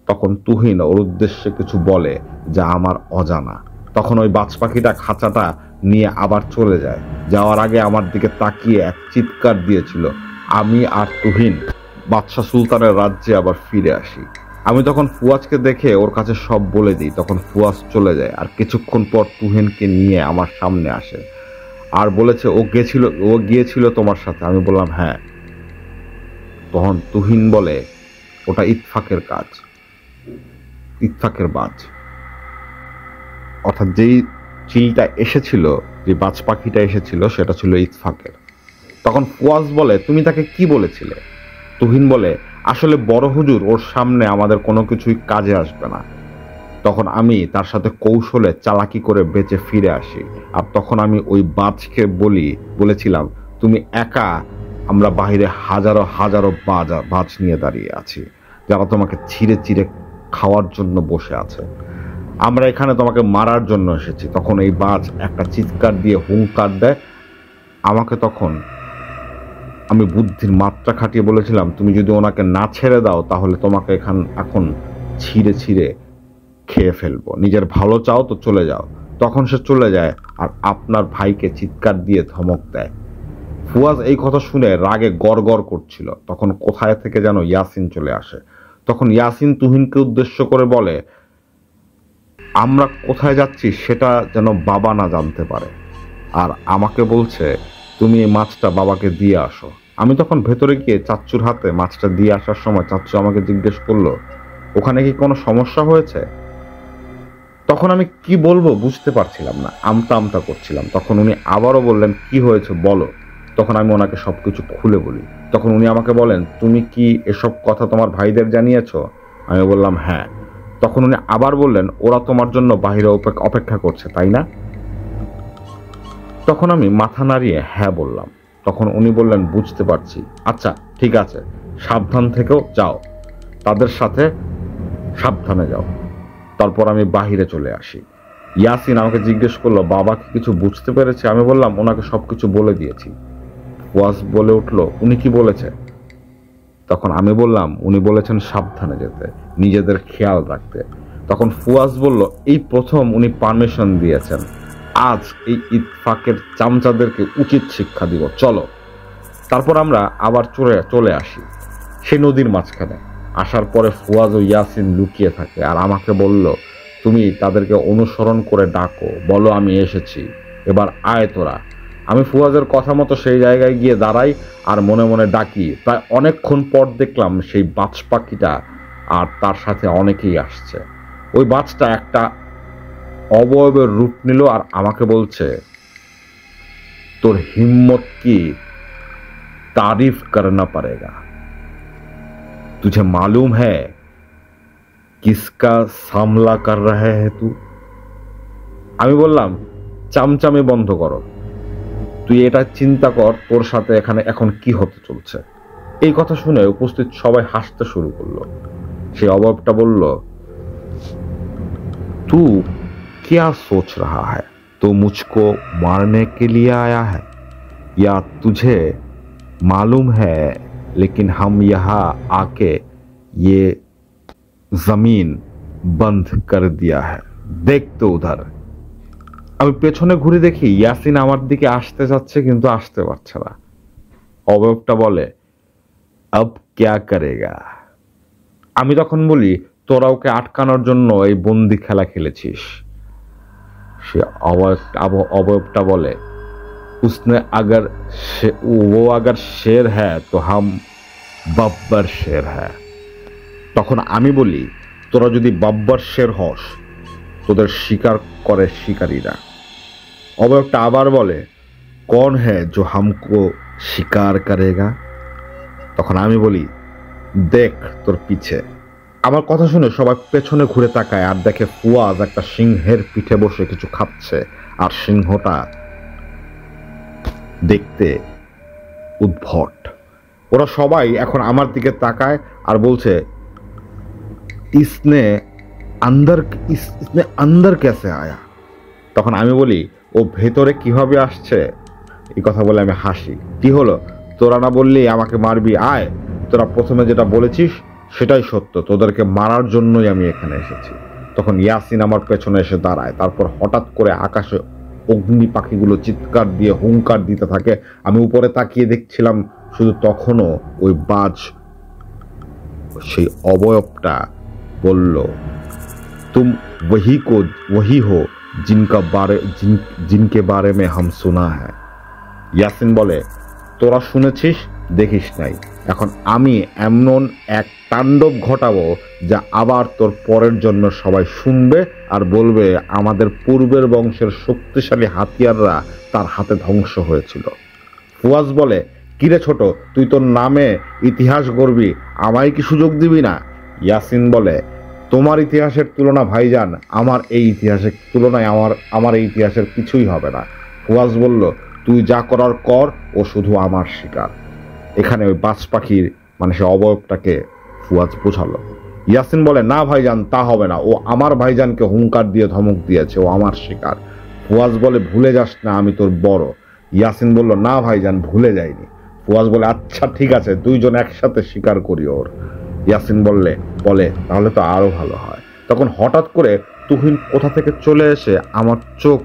তখন তুহিন ওর উদ্দেশ্যে কিছু বলে যা আমার অজানা। তখন ওই বাজ পাখিটা খাঁচাটা নিয়ে আবার চলে যায়। যাওয়ার আগে আমার দিকে তাকিয়ে এক চিৎকার দিয়েছিল। আমি আর তুহিন বাদশাহ সুলতানের রাজ্যে আবার ফিরে আসি। আমি তখন ফুয়াজকে দেখে ওর কাছে সব বলে দিই। তখন ফুয়াজ চলে যায় আর কিছুক্ষণ পর তুহিনকে নিয়ে আমার সামনে আসে আর বলেছে ও গিয়েছিল তোমার সাথে। আমি বললাম হ্যাঁ। তখন তুহিন বলে, ওটা ইতফাকের কাজ, ইতফাকের বাজ। অর্থাৎ যেই চিলটা এসেছিল, যে বাজ পাখিটা এসেছিল, সেটা ছিল ইতফাকের। তখন ফুয়াজ বলে, তুমি তাকে কি বলেছিলে? তুহিন বলে, আসলে বড় হুজুর, ওর সামনে আমাদের কোনো কিছুই কাজে আসবে না। তখন আমি তার সাথে কৌশলে চালাকি করে বেঁচে ফিরে আসি। আর তখন আমি ওই বাজকে বলেছিলাম, তুমি একা, আমরা বাহিরে হাজারো হাজারো বাজ নিয়ে দাঁড়িয়ে আছি যারা তোমাকে ছিঁড়ে চিড়ে খাওয়ার জন্য বসে আছে। আমরা এখানে তোমাকে মারার জন্য এসেছি। তখন এই বাজ একটা চিৎকার দিয়ে হুঙ্কার দেয় আমাকে। তখন আমি বুদ্ধির মাত্রা খাটিয়ে বলেছিলাম, তুমি যদি ওনাকে না ছেড়ে দাও তাহলে তোমাকে এখন ছিঁড়ে ছিঁড়ে খেয়ে ফেলবো। নিজের ভালো চাও তো চলে যাও। তখন সে চলে যায় আর আপনার ভাইকে চিৎকার দিয়ে ধমক দেয়। ফুয়াজ এই কথা শুনে রাগে গড়গড় করছিল। তখন কোথায় থেকে যেন ইয়াসিন চলে আসে। তখন ইয়াসিন তুহিনকে উদ্দেশ্য করে বলে, আমরা কোথায় যাচ্ছি সেটা যেন বাবা না জানতে পারে। আর আমাকে বলছে, তুমি এই মাছটা বাবাকে দিয়ে আসো। আমি তখন ভেতরে গিয়ে চাচ্চুর হাতে মাছটা দিয়ে আসার সময় চাচ্চু আমাকে জিজ্ঞেস করলো, ওখানে কি কোনো সমস্যা হয়েছে? তখন আমি কি বলবো বুঝতে পারছিলাম না, আমতা আমতা করছিলাম। তখন উনি আবারও বললেন, কি হয়েছে বলো। তখন আমি ওনাকে সবকিছু খুলে বলি। তখন উনি আমাকে বলেন, তুমি কি এসব কথা তোমার ভাইদের জানিয়েছো? আমি বললাম হ্যাঁ। তখন উনি আবার বললেন, ওরা তোমার জন্য বাহিরে অপেক্ষা করছে, তাই না? তখন আমি মাথা নাড়িয়ে হ্যাঁ বললাম। তখন উনি বললেন, বুঝতে পারছি, আচ্ছা ঠিক আছে, সাবধান থেকেও যাও, তাদের সাথে সাবধানে যাও। তারপর আমি বাহিরে চলে আসি। ইয়াসিন আমাকে জিজ্ঞেস করলো, বাবা কি কিছু বুঝতে পেরেছে? আমি বললাম, ওনাকে সবকিছু বলে দিয়েছি। ওয়াজ বলে উঠলো, উনি কি বলেছে? তখন আমি বললাম, উনি বলেছেন সাবধানে যেতে, নিজেদের খেয়াল রাখতে। তখন ফুয়াজ বলল, এই প্রথম উনি পারমিশন দিয়েছেন। আজ এই ইতফাকের চামচাদেরকে উচিত শিক্ষা দিব, চলো। তারপর আমরা আবার চলে আসি সেই নদীর মাঝখানে। আসার পরে ফুয়াজ ও ইয়াসিন লুকিয়ে থাকে আর আমাকে বলল, তুমি তাদেরকে অনুসরণ করে ডাকো, বলো আমি এসেছি, এবার আয় তোরা। আমি ফুয়াজের কথা মতো সেই জায়গায় গিয়ে দাঁড়াই আর মনে মনে ডাকি। প্রায় অনেকক্ষণ পর দেখলাম সেই বাজ পাখিটা আর তার সাথে অনেকেই আসছে। ওই বাজটা একটা অবয়বের রূপ নিল আর আমাকে বলছে, তোর হিম্মত কি तारीफ करना पड़ेगा, तुझे मालूम है किसका सामला कर रहा है तू? আমি বললাম, চামচামি বন্ধ করো, তুই এটা চিন্তা কর তোর সাথে এখানে এখন কি হতে চলছে। এই কথা শুনে উপস্থিত সবাই হাসতে শুরু করলো। সেই অবয়বটা বলল, तू क्या सोच रहा है? तो मुझको मारने के लिए आया है या तुझे मालूम है लेकिन हम यहाँ आके ये जमीन बंद कर दिया है, देख तो उधर। আমি পেছনে ঘুরে দেখি ইয়াসিন আমার দিকে আসতে যাচ্ছে কিন্তু আসতে পারছে না। অবয়বটা বলে, अब क्या करेगा? আমি তখন বলি, তোরা ওকে আটকানোর জন্য এই বন্দি খেলা খেলেছিস। সে অবয়বটা বলে, उसने वो अगर शेर है तो हम बब्बर शेर है। তখন আমি বলি, তোরা যদি বাব্বার শের হস, তোদের শিকার করে শিকারীরা। অবয়বটা আবার বলে, কন হ্যাঁ জো হামকো শিকার করেগা? তখন আমি বলি, দেখ তোর পিছে। আমার কথা শুনে সবাই পেছনে ঘুরে তাকায় আর দেখে ফুয়াজ একটা সিংহের পিঠে বসে কিছু খাচ্ছে, আর সিংহটা দেখতে উদ্ভট। ওরা সবাই এখন আমার দিকে তাকায় আর বলছে, ইসনে আন্দর কেসে আয়া? তখন আমি বলি, ও ভেতরে কিভাবে আসছে? এই কথা বলে আমি হাসি। কি হলো, তোরা না বললি আমাকে মারবি? আয়, তোরা প্রথমে যেটা বলেছিস সেটাই সত্য, তোদেরকে মারার জন্যই আমি এখানে এসেছি। তখন ইয়াসিন আমার পেছনে এসে দাঁড়ায়। তারপর হঠাৎ করে আকাশে অগ্নি পাখিগুলো চিৎকার দিয়ে হুঙ্কার দিতে থাকে। আমি উপরে তাকিয়ে দেখছিলাম, শুধু তখনও ওই বাজ সেই অবয়বটা বলল, तुम वही हो जिनके बारे में हम सुना है। ইয়াসিন বলে, তোরা শুনেছিস, দেখিস নাই। এখন আমি এমন এক তাণ্ডব ঘটাবো যা আবার তোর পরের জন্য সবাই শুনবে আর বলবে আমাদের পূর্বের বংশের শক্তিশালী হাতিয়াররা তার হাতে ধ্বংস হয়েছিল। ফুয়াজ বলে, কিরে ছোট, তুই তোর নামে ইতিহাস গড়বি, আমায় কি সুযোগ দিবি না? ইয়াসিন বলে, তোমার ইতিহাসের তুলনা ভাইজান আমার এই ইতিহাসের তুলনায় আমার এই ইতিহাসের কিছুই হবে না। ফুয়াজ বলল, তুই যা করার কর, ও শুধু আমার শিকার। এখানে ওই বাজ পাখির মানে সে অবয়বটাকে ফুয়াজ বোঝালো। ইয়াসিন বলে, না ভাইজান, তা হবে না, ও আমার ভাইজানকে হুঙ্কার দিয়ে ধমক দিয়েছে, ও আমার শিকার। ফুয়াজ বলে, ভুলে যাস না আমি তোর বড়। ইয়াসিন বলল, না ভাইজান, ভুলে যাইনি। ফুয়াজ বলে, আচ্ছা ঠিক আছে, দুইজন একসাথে শিকার করি ওর। ইয়াসিন বলে তাহলে তো আরো ভালো হয়। তখন হঠাৎ করে তুহিন কোথা থেকে চলে এসে আমার চোখ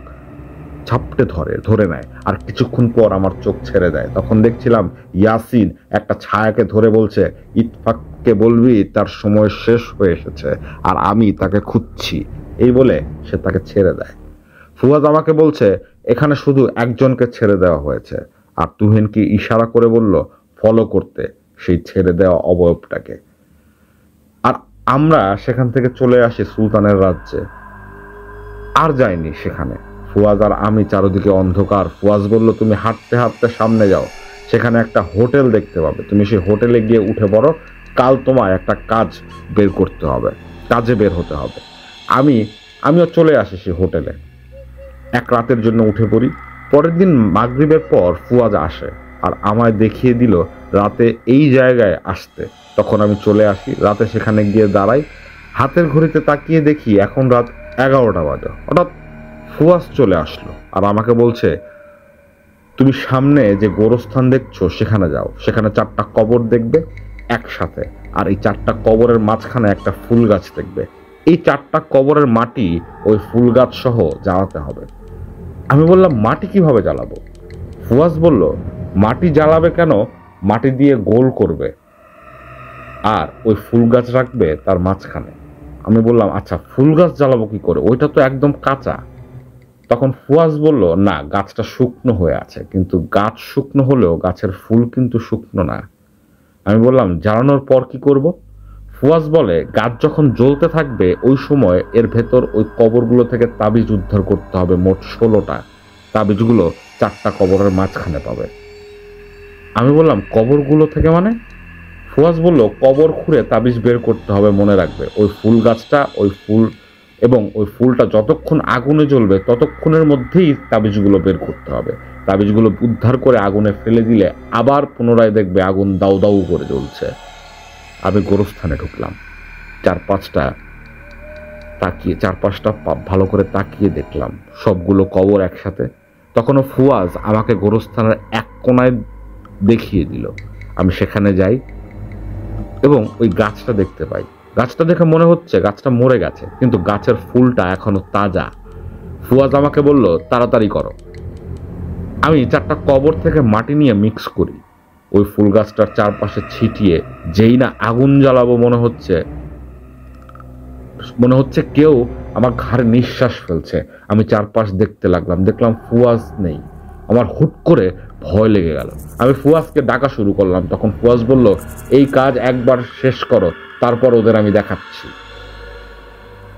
ঝাপটে ধরে নেয়, আর কিছুক্ষণ পর আমার চোখ ছেড়ে দেয়। তখন দেখছিলাম ইয়াসিন একটা ছায়াকে ধরে বলছে, ইতফাককে বলবি তার সময় শেষ হয়ে এসেছে, আর আমি তাকে খুঁজছি। এই বলে সে তাকে ছেড়ে দেয়। ফুয়াজ আমাকে বলছে, এখানে শুধু একজনকে ছেড়ে দেওয়া হয়েছে, আর তুহিনকে ইশারা করে বলল ফলো করতে সেই ছেড়ে দেওয়া অবয়বটাকে। আর আমরা সেখান থেকে চলে আসি সুলতানের রাজ্যে। আর যাইনি সেখানে। ফুয়াজ আর আমি চারদিকে অন্ধকার। ফুয়াজ বলল, তুমি হাঁটতে হাঁটতে সামনে যাও, সেখানে একটা হোটেল দেখতে পাবে, তুমি সেই হোটেলে গিয়ে উঠে পড়ো, কাল তোমায় একটা কাজে বের হতে হবে। আমিও চলে আসি সেই হোটেলে, এক রাতের জন্য উঠে পড়ি। পরের দিন মাগরিবের পর ফুয়াজ আসে আর আমায় দেখিয়ে দিল রাতে এই জায়গায় আসতে। তখন আমি চলে আসি, রাতে সেখানে গিয়ে দাঁড়াই, হাতের ঘড়িতে তাকিয়ে দেখি এখন রাত 11টা বাজে। হঠাৎ ফুয়াজ চলে আসলো আর আমাকে বলছে, তুমি সামনে যে গোরস্থান দেখছো সেখানে যাও, সেখানে 4টা কবর দেখবে একসাথে, আর এই 4টা কবরের মাঝখানে একটা ফুল গাছ দেখবে। এই 4টা কবরের মাটি ওই ফুল গাছ সহ জ্বালাতে হবে। আমি বললাম, মাটি কিভাবে জ্বালাবো? ফুয়াজ বলল, মাটি জ্বালাবে কেন, মাটি দিয়ে গোল করবে আর ওই ফুল গাছ রাখবে তার মাঝখানে। আমি বললাম, আচ্ছা ফুল গাছ জ্বালাবো কি করে, ওইটা তো একদম কাঁচা। তখন ফুয়াজ বলল, না, গাছটা শুকনো হয়ে আছে, কিন্তু গাছ শুকনো হলেও গাছের ফুল কিন্তু শুকনো না। আমি বললাম, জ্বালানোর পর কি করব? ফুয়াজ বলে, গাছ যখন জ্বলতে থাকবে ওই সময় এর ভেতর ওই কবরগুলো থেকে তাবিজ উদ্ধার করতে হবে, মোট 16টা। তাবিজগুলো 4টা কবরের মাঝখানে পাবে। আমি বললাম, কবরগুলো থেকে মানে? ফুয়াজ বলল, কবর খুঁড়ে তাবিজ বের করতে হবে, মনে রাখবে ওই ফুল গাছটা, ওই ফুলটা যতক্ষণ আগুনে জ্বলবে ততক্ষণের মধ্যেই তাবিজগুলো বের করতে হবে। তাবিজগুলো উদ্ধার করে আগুনে ফেলে দিলে আবার পুনরায় দেখবে আগুন দাউ দাউ করে জ্বলছে। আমি গোরস্থানে ঢুকলাম, চারপাশটা ভালো করে তাকিয়ে দেখলাম সবগুলো কবর একসাথে। তখনও ফুয়াজ আমাকে গোরস্থানের এক কোনায় দেখিয়ে দিল। আমি সেখানে যাই এবং ওই গাছটা দেখতে পাই। গাছটা দেখে মনে হচ্ছে গাছটা মরে গেছে, কিন্তু গাছের ফুলটা এখনো তাজা। ফুয়াজ আমাকে বলল, তাড়াতাড়ি করো। আমি 4টা কবর থেকে মাটি নিয়ে মিক্স করি, ওই ফুল গাছটার চারপাশে ছিটিয়ে যেই না আগুন জ্বালাবো মনে হচ্ছে কেউ আমার ঘাড়ে নিঃশ্বাস ফেলছে। আমি চারপাশ দেখতে লাগলাম, দেখলাম ফুয়াজ নেই। আমার হুট করে ভয় লেগে গেল। আমি ফুয়াজকে ডাকা শুরু করলাম। তখন ফুয়াজ বলল, এই কাজ একবার শেষ করো, তারপর ওদের আমি দেখাচ্ছি।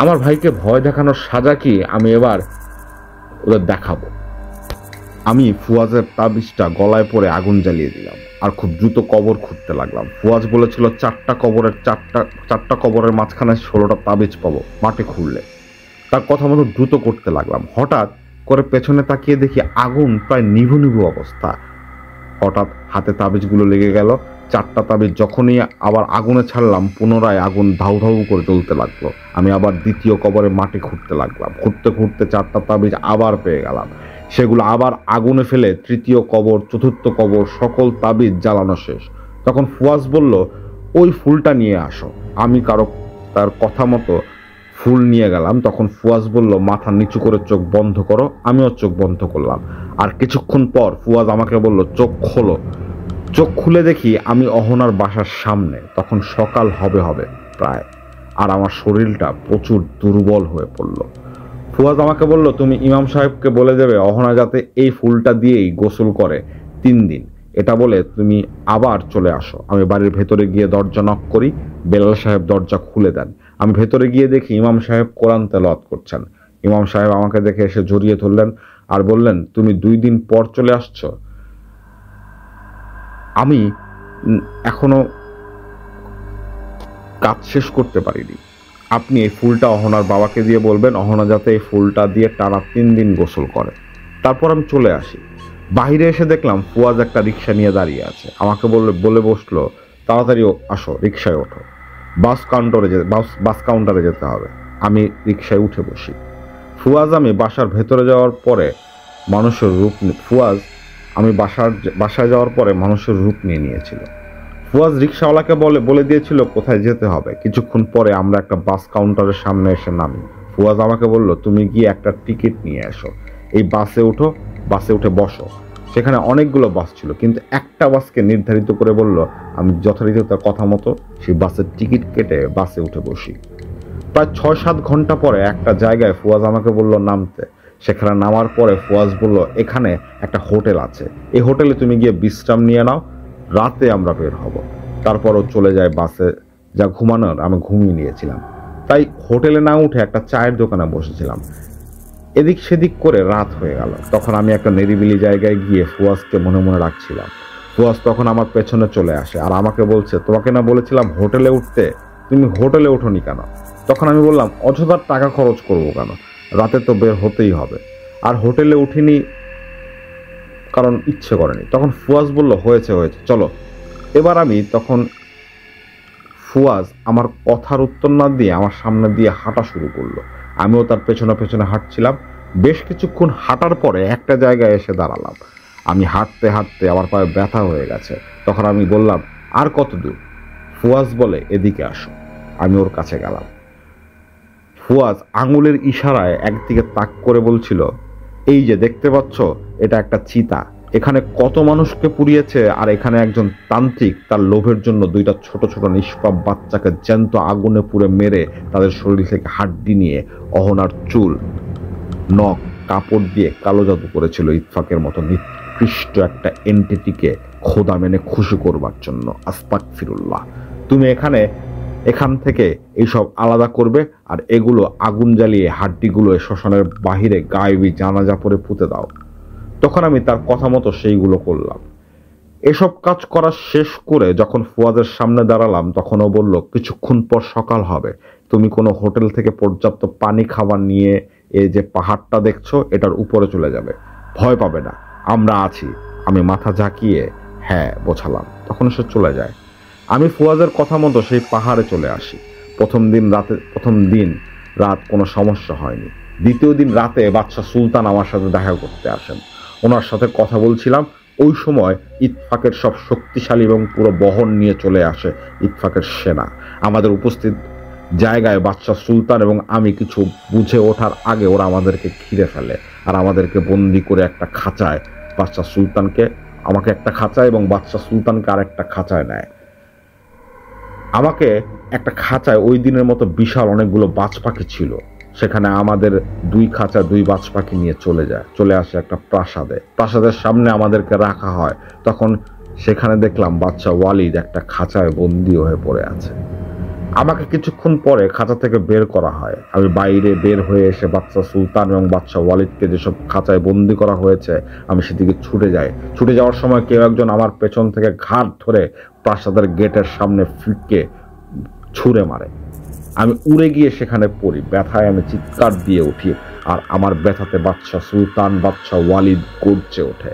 আমার ভাইকে ভয় দেখানোর সাজা কি আমি এবার ওদের দেখাবো। আমি ফুয়াজের তাবিজটা গলায় পরে আগুন জ্বালিয়ে দিলাম আর খুব দ্রুত কবর খুঁড়তে লাগলাম। ফুয়াজ বলেছিল চারটা কবরের মাঝখানে 16টা তাবিজ পাবো মাটি খুঁড়লে। তার কথা মতো দ্রুত করতে লাগলাম। হঠাৎ করে পেছনে তাকিয়ে দেখি আগুন প্রায় নিভু নিভু অবস্থা। হঠাৎ হাতে তাবিজগুলো লেগে গেল। 4টা তাবিজ যখনই আবার আগুনে ছাড়লাম, পুনরায় আগুন ধাউ ধাউ করে জ্বলতে লাগলো। আমি আবার দ্বিতীয় কবরে মাটি খুঁড়তে লাগলাম। খুঁড়তে খুঁড়তে 4টা তাবিজ আবার পেয়ে গেলাম। সেগুলো আবার আগুনে ফেলে তৃতীয় কবর, চতুর্থ কবর, সকল তাবিজ জ্বালানো শেষ। তখন ফুয়াজ বলল, ওই ফুলটা নিয়ে আসো। আমি তার কথা মতো ফুল নিয়ে গেলাম। তখন ফুয়াজ বলল, মাথা নিচু করে চোখ বন্ধ করো। আমিও চোখ বন্ধ করলাম। আর কিছুক্ষণ পর ফুয়াজ আমাকে বলল, চোখ খোলো। চোখ খুলে দেখি আমি অহনার বাসার সামনে। তখন সকাল হবে প্রায়, আর আমার শরীরটা প্রচুর দুর্বল হয়ে পড়ল। ফুয়াজ আমাকে বলল, তুমি ইমাম সাহেবকে বলে দেবে অহনা যাতে এই ফুলটা দিয়েই গোসল করে 3 দিন। এটা বলে তুমি আবার চলে আসো। আমি বাড়ির ভেতরে গিয়ে দরজা নক করি। বেলাল সাহেব দরজা খুলে দেন। আমি ভেতরে গিয়ে দেখি ইমাম সাহেব কোরআন তেলাওয়াত করছেন। ইমাম সাহেব আমাকে দেখে এসে জড়িয়ে ধরলেন আর বললেন, তুমি 2 দিন পর চলে আসছো? আমি এখনো কাজ শেষ করতে পারিনি। আপনি এই ফুলটা অহনার বাবাকে দিয়ে বলবেন অহনা যাতে এই ফুলটা দিয়ে টানা 3 দিন গোসল করে। তারপর আমি চলে আসি। বাইরে এসে দেখলাম ফুয়াজ একটা রিক্সা নিয়ে দাঁড়িয়ে আছে। আমাকে বলে বসলো, তাড়াতাড়ি আসো, রিক্সায় ওঠো, বাস কাউন্টারে যেতে হবে। আমি রিক্সায় উঠে বসি। আমি বাসায় যাওয়ার পরে মানুষের রূপ নিয়ে নিয়েছিল। ফুয়াজ রিক্সাওয়ালাকে বলে দিয়েছিল কোথায় যেতে হবে। কিছুক্ষণ পরে আমরা একটা বাস কাউন্টারের সামনে এসে নামি। ফুয়াজ আমাকে বলল, তুমি গিয়ে একটা টিকিট নিয়ে এসো, এই বাসে উঠো, বাসে উঠে বসো। সেখানে অনেকগুলো বাস ছিল, কিন্তু একটা বাসকে নির্ধারিত করে বলল। আমি যথারীতি তার কথা মতো সেই বাসের টিকিট কেটে বাসে উঠে বসি। প্রায় 6-7 ঘন্টা পরে একটা জায়গায় ফুয়াজ আমাকে বলল নামতে। সেখানে নামার পরে ফুয়াজ বলল, এখানে একটা হোটেল আছে, এই হোটেলে তুমি গিয়ে বিশ্রাম নিয়ে নাও, রাতে আমরা বের হব। তারপরও চলে যায় বাসে। যা ঘুমানোর আমি ঘুমিয়ে নিয়েছিলাম। তাই হোটেলে না উঠে একটা চায়ের দোকানে বসেছিলাম। এদিক সেদিক করে রাত হয়ে গেল। তখন আমি একটা নিরিবিলি জায়গায় গিয়ে ফুয়াজকে মনে মনে রাখছিলাম। ফুয়াজ তখন আমার পেছনে চলে আসে আর আমাকে বলছে, তোমাকে না বলেছিলাম হোটেলে উঠতে, তুমি হোটেলে ওঠোনি কেন? তখন আমি বললাম, অযথা টাকা খরচ করবো কেন, রাতে তো বের হতেই হবে। আর হোটেলে উঠিনি কারণ ইচ্ছে করেনি। তখন ফুয়াজ বলল, হয়েছে চলো। এবার আমি তখন ফুয়াজ আমার কথার উত্তর না দিয়ে আমার সামনে দিয়ে হাঁটা শুরু করলো। আমিও তার পেছনে পেছনে হাঁটছিলাম। বেশ কিছুক্ষণ হাঁটার পরে একটা জায়গায় এসে দাঁড়ালাম। আমি হাঁটতে হাঁটতে আমার পায়ে ব্যথা হয়ে গেছে। তখন আমি বললাম, আর কত দূর? ফুয়াজ বলে, এদিকে আসো। আমি ওর কাছে গেলাম। ফুয়াজ আঙুলের ইশারায় একদিকে তাক করে বলছিল, এই যে দেখতে পাচ্ছ, এটা একটা চিতা, এখানে কত মানুষকে পুড়িয়েছে। আর এখানে একজন তান্ত্রিক তার লোভের জন্য 2টা ছোট ছোট নিষ্পাপ বাচ্চাকে জ্যান্ত আগুনে পুড়ে মেরে তাদের শরীর থেকে হাড্ডি নিয়ে অহনার চুল, নখ, কাপড় দিয়ে কালো জাদু করেছিল ইতফাকের মতো নিকৃষ্ট একটা এন্টিটিকে খোদা মেনে খুশি করবার জন্য। আস্তাগফিরুল্লাহ। তুমি এখান থেকে এইসব আলাদা করবে আর এগুলো আগুন জ্বালিয়ে হাড্ডিগুলো শ্মশানের বাহিরে গায়েবী জানাজা পরে পুঁতে দাও। তখন আমি তার কথা মতো সেইগুলো করলাম। এসব কাজ করা শেষ করে যখন ফুয়াদের সামনে দাঁড়ালাম, তখন ও বলল, কিছুক্ষণ পর সকাল হবে, তুমি কোনো হোটেল থেকে পর্যাপ্ত পানি খাবার নিয়ে এই যে পাহাড়টা দেখছো এটার উপরে চলে যাবে, ভয় পাবে না, আমরা আছি। আমি মাথা ঝাঁকিয়ে হ্যাঁ বোঝালাম। তখন সে চলে যায়। আমি ফুয়াদের কথা মতো সেই পাহাড়ে চলে আসি। প্রথম দিন রাত কোনো সমস্যা হয়নি। দ্বিতীয় দিন রাতে বাদশা সুলতান আমার সাথে দেখা করতে আসেন। ওনার সাথে কথা বলছিলাম, ওই সময় ইতফাকের সব শক্তিশালী এবং পুরো বহর নিয়ে চলে আসে ইতফাকের সেনা। আমাদের উপস্থিত জায়গায় বাদশা সুলতান এবং আমি কিছু বুঝে ওঠার আগে ওরা আমাদেরকে ঘিরে ফেলে আর আমাদেরকে বন্দি করে একটা খাঁচায়, আমাকে একটা খাঁচায় এবং বাদশা সুলতানকে আর একটা খাঁচায় নেয়। আমাকে একটা খাঁচায় ওই দিনের মতো বিশাল অনেকগুলো বাজ পাখি ছিল। সেখানে আমাদের 2 খাঁচা 2 বাজ পাখি নিয়ে চলে আসে একটা প্রাসাদের সামনে আমাদেরকে রাখা হয়। তখন সেখানে দেখলাম বাচ্চা ওয়ালিদ একটা খাঁচায় বন্দী হয়ে পড়ে আছে। আমাকে কিছুক্ষণ পরে খাঁচা থেকে বের করা হয়। আমি বাইরে বের হয়ে এসে বাচ্চা সুলতান এবং বাচ্চা ওয়ালিদকে যেসব খাঁচায় বন্দি করা হয়েছে আমি সেদিকে ছুটে যাই। ছুটে যাওয়ার সময় কেউ একজন আমার পেছন থেকে ঘাট ধরে প্রাসাদের গেটের সামনে ফিটকে ছুঁড়ে মারে। আমি উড়ে গিয়ে সেখানে পড়ি। ব্যথায় আমি চিৎকার দিয়ে উঠি, আর আমার ব্যথাতে বাচ্চা সুলতান বাচ্চা ওয়ালিদ গর্জে ওঠে।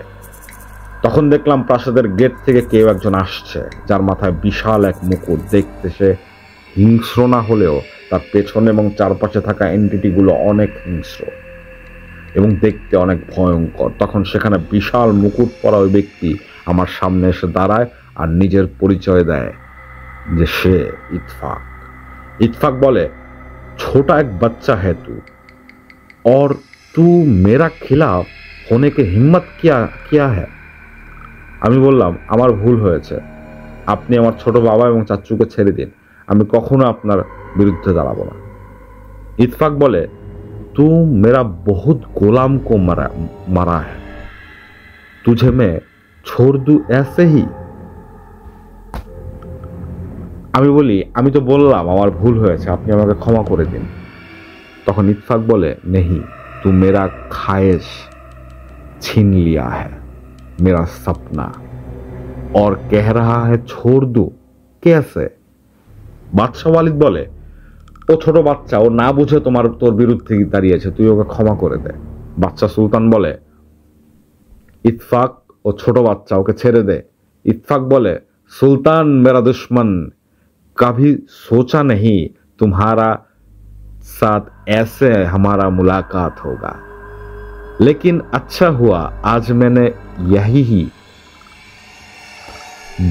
তখন দেখলাম প্রাসাদের গেট থেকে কেউ একজন আসছে, যার মাথায় বিশাল এক মুকুট। দেখতে সে হিংস্র না হলেও তার পেছনে এবং চারপাশে থাকা এন্টিটিগুলো অনেক হিংস্র এবং দেখতে অনেক ভয়ঙ্কর। তখন সেখানে বিশাল মুকুট পরা ওই ব্যক্তি আমার সামনে এসে দাঁড়ায় আর নিজের পরিচয় দেয় যে সে ইতফাক। इत्फाक बोले, छोटा एक बच्चा है तू और तू मेरा खिलाफ होने की हिम्मत क्या है। আমি বললাম, আমার ভুল হয়েছে, আপনি আমার ছোট বাবা এবং চাচুকে ছেড়ে দিন, আমি কখনো আপনার বিরুদ্ধে দাঁড়াবো না। इत्फाक बोले, तू मेरा बहुत गुलाम को मारा है, तुझे मैं छोड़ दूं ऐसे ही। আমি বলি, আমি তো বললাম আমার ভুল হয়েছে, আপনি আমাকে ক্ষমা করে দিন। তখন इत्फाक बोले, नहीं, तू मेरा ख्वाहिश छीन लिया है, मेरा सपना, और कह रहा है छोड़ दूं कैसे। বাদশা ওয়ালিদ বলে, ও ছোট বাচ্চা, ও না বুঝে তোর বিরুদ্ধে দাঁড়িয়েছে, তুই ওকে ক্ষমা করে দে। বাদশা সুলতান বলে, इत्फाक ও ছোট বাচ্চা, ওকে ছেড়ে দে। इत्फाक बोले, सुल्तान मेरा दुश्मन, कभी सोचा नहीं तुम्हारा साथ ऐसे हमारा मुलाकात होगा, लेकिन अच्छा हुआ आज मैंने यही ही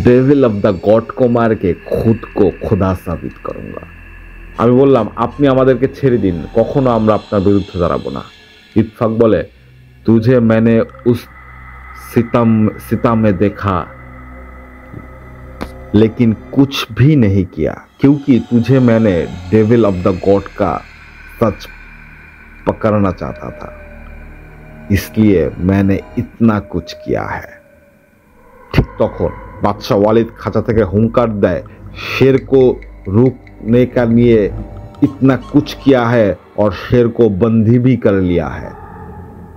डेविल ऑफ द गॉड को मार के खुद को खुदा साबित करूंगा। আমি বললাম, আপনি আমাদেরকে ছেড়ে দিন, কখনো আমরা আপনার বিরুদ্ধে দাঁড়াবো না। इत्फाक बोले, तुझे मैंने उस सितम में देखा लेकिन कुछ भी नहीं किया, क्योंकि तुझे मैंने डेविल ऑफ द गॉड का सच पकड़ना चाहता था, इसलिए मैंने इतना कुछ किया है। ठीक तখন बादशाह वालिद खाचा থেকে হুঙ্কার দেয়, शेर को रोकने का लिए इतना कुछ किया है और शेर को बंदी भी कर लिया है,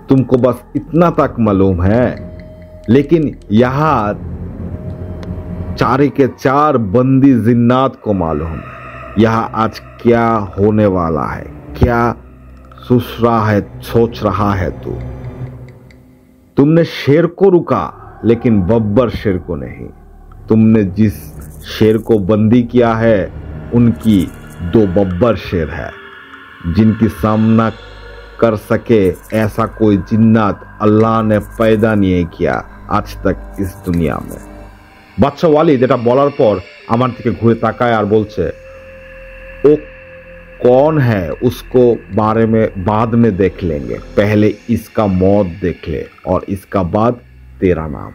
तुमको बस इतना तक मालूम है, लेकिन यहाँ 4 के 4 बंदी जिन्नात को मालूम है यहाँ आज क्या होने वाला है, क्या सोच रहा है तू। तुमने शेर को रुका लेकिन बब्बर शेर को नहीं। तुमने जिस शेर को बंदी किया है उनकी 2 बब्बर शेर है, जिनकी सामना कर सके ऐसा कोई जिन्नात अल्लाह ने पैदा नहीं किया आज तक इस दुनिया में। বাদশা ওয়ালিদ এটা বলার পর আমার দিকে ঘুরে তাকায় আর বলছে, ओ कौन है उसको बारे में बाद में देख लेंगे, पहले इसका मौत देख ले और इसका बाद तेरा नाम।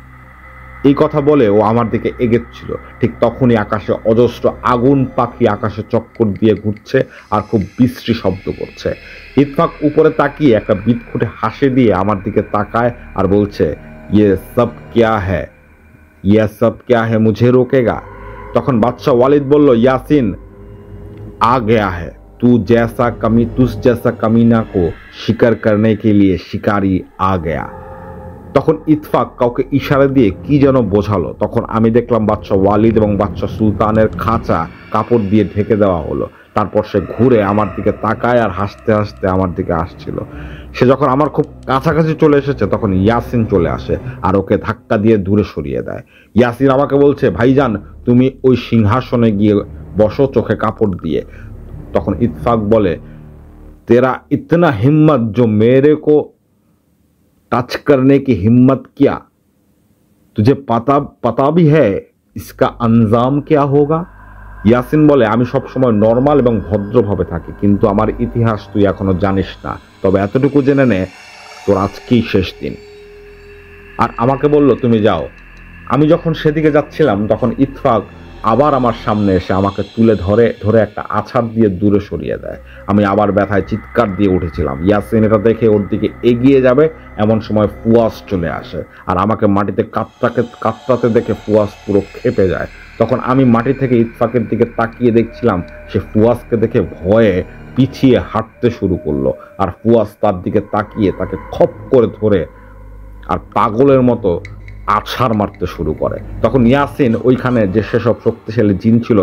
এই কথা বলে ও আমার দিকে এগোচ্ছিল। ঠিক তখনই আকাশে অজস্র আগুন পাখি আকাশে চক্কর দিয়ে ঘুরছে আর খুব বিশ্রী শব্দ করছে। इत्फाक উপরে তাকিয়ে একটা বিদঘুটে হাসি দিয়ে আমার দিকে তাকায় আর বলছে, ये सब क्या है, यह सब क्या है, मुझे रोकेगा। तखन बादशाह वालिद बोलो, यासीन आ गया है, तुझ जैसा कमीना को शिकार करने के लिए शिकारी आ गया। তখন ইতফাক কাউকে ইশারা দিয়ে কি যেন বোঝালো। তখন আমি দেখলাম বাদশা ওয়ালিদ এবং বাদশা সুলতানের খাঁচা কাপড় দিয়ে ঢেকে দেওয়া হলো। তারপর সে ঘুরে আমার দিকে তাকায় আর হাসতে হাসতে আমার দিকে আসছিল। সে যখন আমার খুব কাছাকাছি চলে এসেছে তখন ইয়াসিন চলে আসে আর ওকে ধাক্কা দিয়ে দূরে সরিয়ে দেয়। ইয়াসিন আমাকে বলছে, ভাইজান তুমি ওই সিংহাসনে গিয়ে বসো চোখে কাপড় দিয়ে। তখন ইতফাক বলে, तेरा इतना हिम्मत जो मेरे को टच करने की हिम्मत किया, तुझे पता भी है इसका अंजाम क्या होगा। ইয়াসিন বলে, আমি সব সময় নরমাল এবং ভদ্রভাবে থাকি, কিন্তু আমার ইতিহাস তুই এখনো জানিস না, তবে এতটুকু জেনে নে তোর আজকেই শেষ দিন। আর আমাকে বলল, তুমি যাও। আমি যখন সেদিকে যাচ্ছিলাম তখন ইতফাক আবার আমার সামনে এসে আমাকে তুলে ধরে ধরে একটা আছাড় দিয়ে দূরে সরিয়ে দেয়। আমি আবার ব্যথায় চিৎকার দিয়ে উঠেছিলাম। ইয়াসিন এটা দেখে ওর দিকে এগিয়ে যাবে, এমন সময় ফুয়াস চলে আসে আর আমাকে মাটিতে কাতরাতে দেখে ফুয়াস পুরো ক্ষেপে যায়। তখন আমি মাটি থেকে ইতফাকের দিকে তাকিয়ে দেখছিলাম সে ফুয়াসকে দেখে ভয়ে পিছিয়ে হাঁটতে শুরু করলো, আর ফুয়াস তার দিকে তাকিয়ে তাকে খপ করে ধরে আর পাগলের মতো আছাড় মারতে শুরু করে। তখন ইয়াসিন ওইখানে যে সেসব শক্তিশালী জিন ছিল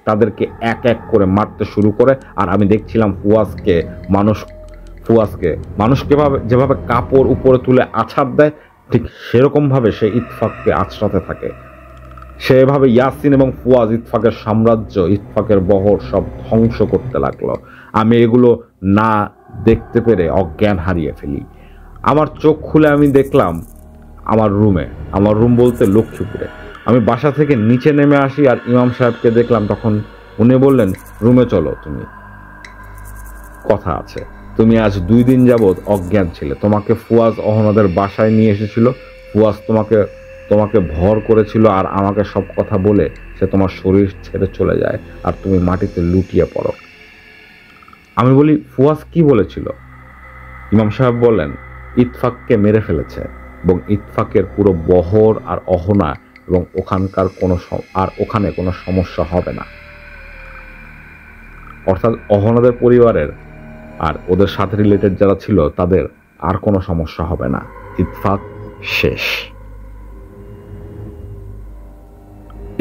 তাদেরকে এক এক করে মারতে শুরু করে, আর আমি দেখছিলাম ফুয়াসকে মানুষ যেভাবে কাপড় উপরে তুলে আছাড় দেয় ঠিক সেরকমভাবে সে ইতফাককে আছড়াতে থাকে। সেভাবে ইয়াসিন এবং ফুয়াজ ইতফাকের সাম্রাজ্য, ইতফাকের বহর সব ধ্বংস করতে লাগলো। আমি এগুলো না দেখতে পেরে অজ্ঞান হারিয়ে ফেলি। আমার চোখ খুলে আমি দেখলাম আমার রুম বলতে লক্ষ্মীপুরে। আমি বাসা থেকে নিচে নেমে আসি আর ইমাম সাহেবকে দেখলাম। তখন উনি বললেন, রুমে চলো, তুমি কথা আছে। তুমি আজ 2 দিন যাবৎ অজ্ঞান ছিলে। তোমাকে ফুয়াজ অহনাদের বাসায় নিয়ে এসেছিল। ফুয়াজ তোমাকে ভর করেছিল আর আমাকে সব কথা বলে সে তোমার শরীর ছেড়ে চলে যায় আর তুমি মাটিতে লুটিয়ে পড়ো। আমি বলি, ফুয়াজ কি বলেছিল? ইমাম সাহেব বললেন, ইতফাককে মেরে ফেলেছে এবং ইতফাকের পুরো বহর আর অহনা এবং ওখানে কোনো সমস্যা হবে না। অর্থাৎ অহনাদের পরিবারের আর ওদের সাথে রিলেটেড যারা ছিল তাদের আর কোনো সমস্যা হবে না। ইতফাক শেষ।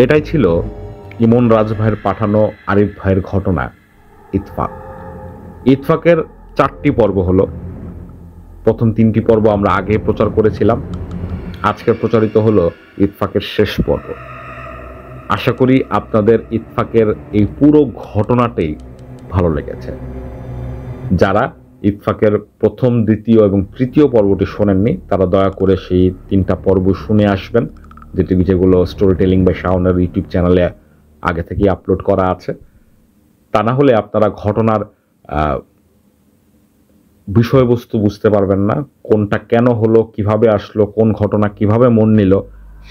এটাই ছিল ইমন রাজ ভাইয়ের পাঠানো আরিফ ভাইয়ের ঘটনা ইতফাকের 4টি পর্ব হলো। প্রথম 3টি পর্ব আমরা আগে প্রচার করেছিলাম। আজকের প্রচারিত হলো ইতফাকের শেষ পর্ব। আশা করি আপনাদের ইতফাকের এই পুরো ঘটনাটাই ভালো লেগেছে। যারা ইতফাকের প্রথম, দ্বিতীয় এবং তৃতীয় পর্বটি শোনেননি তারা দয়া করে সেই 3টা পর্ব শুনে আসবেন, যেগুলো স্টোরি টেলিং বাই শাওনের ইউটিউব চ্যানেলে আগে থেকেই আপলোড করা আছে। তা না হলে আপনারা ঘটনার বিষয়বস্তু বুঝতে পারবেন না, কোনটা কেন হলো, কিভাবে আসলো, কোন ঘটনা কিভাবে মন নিল,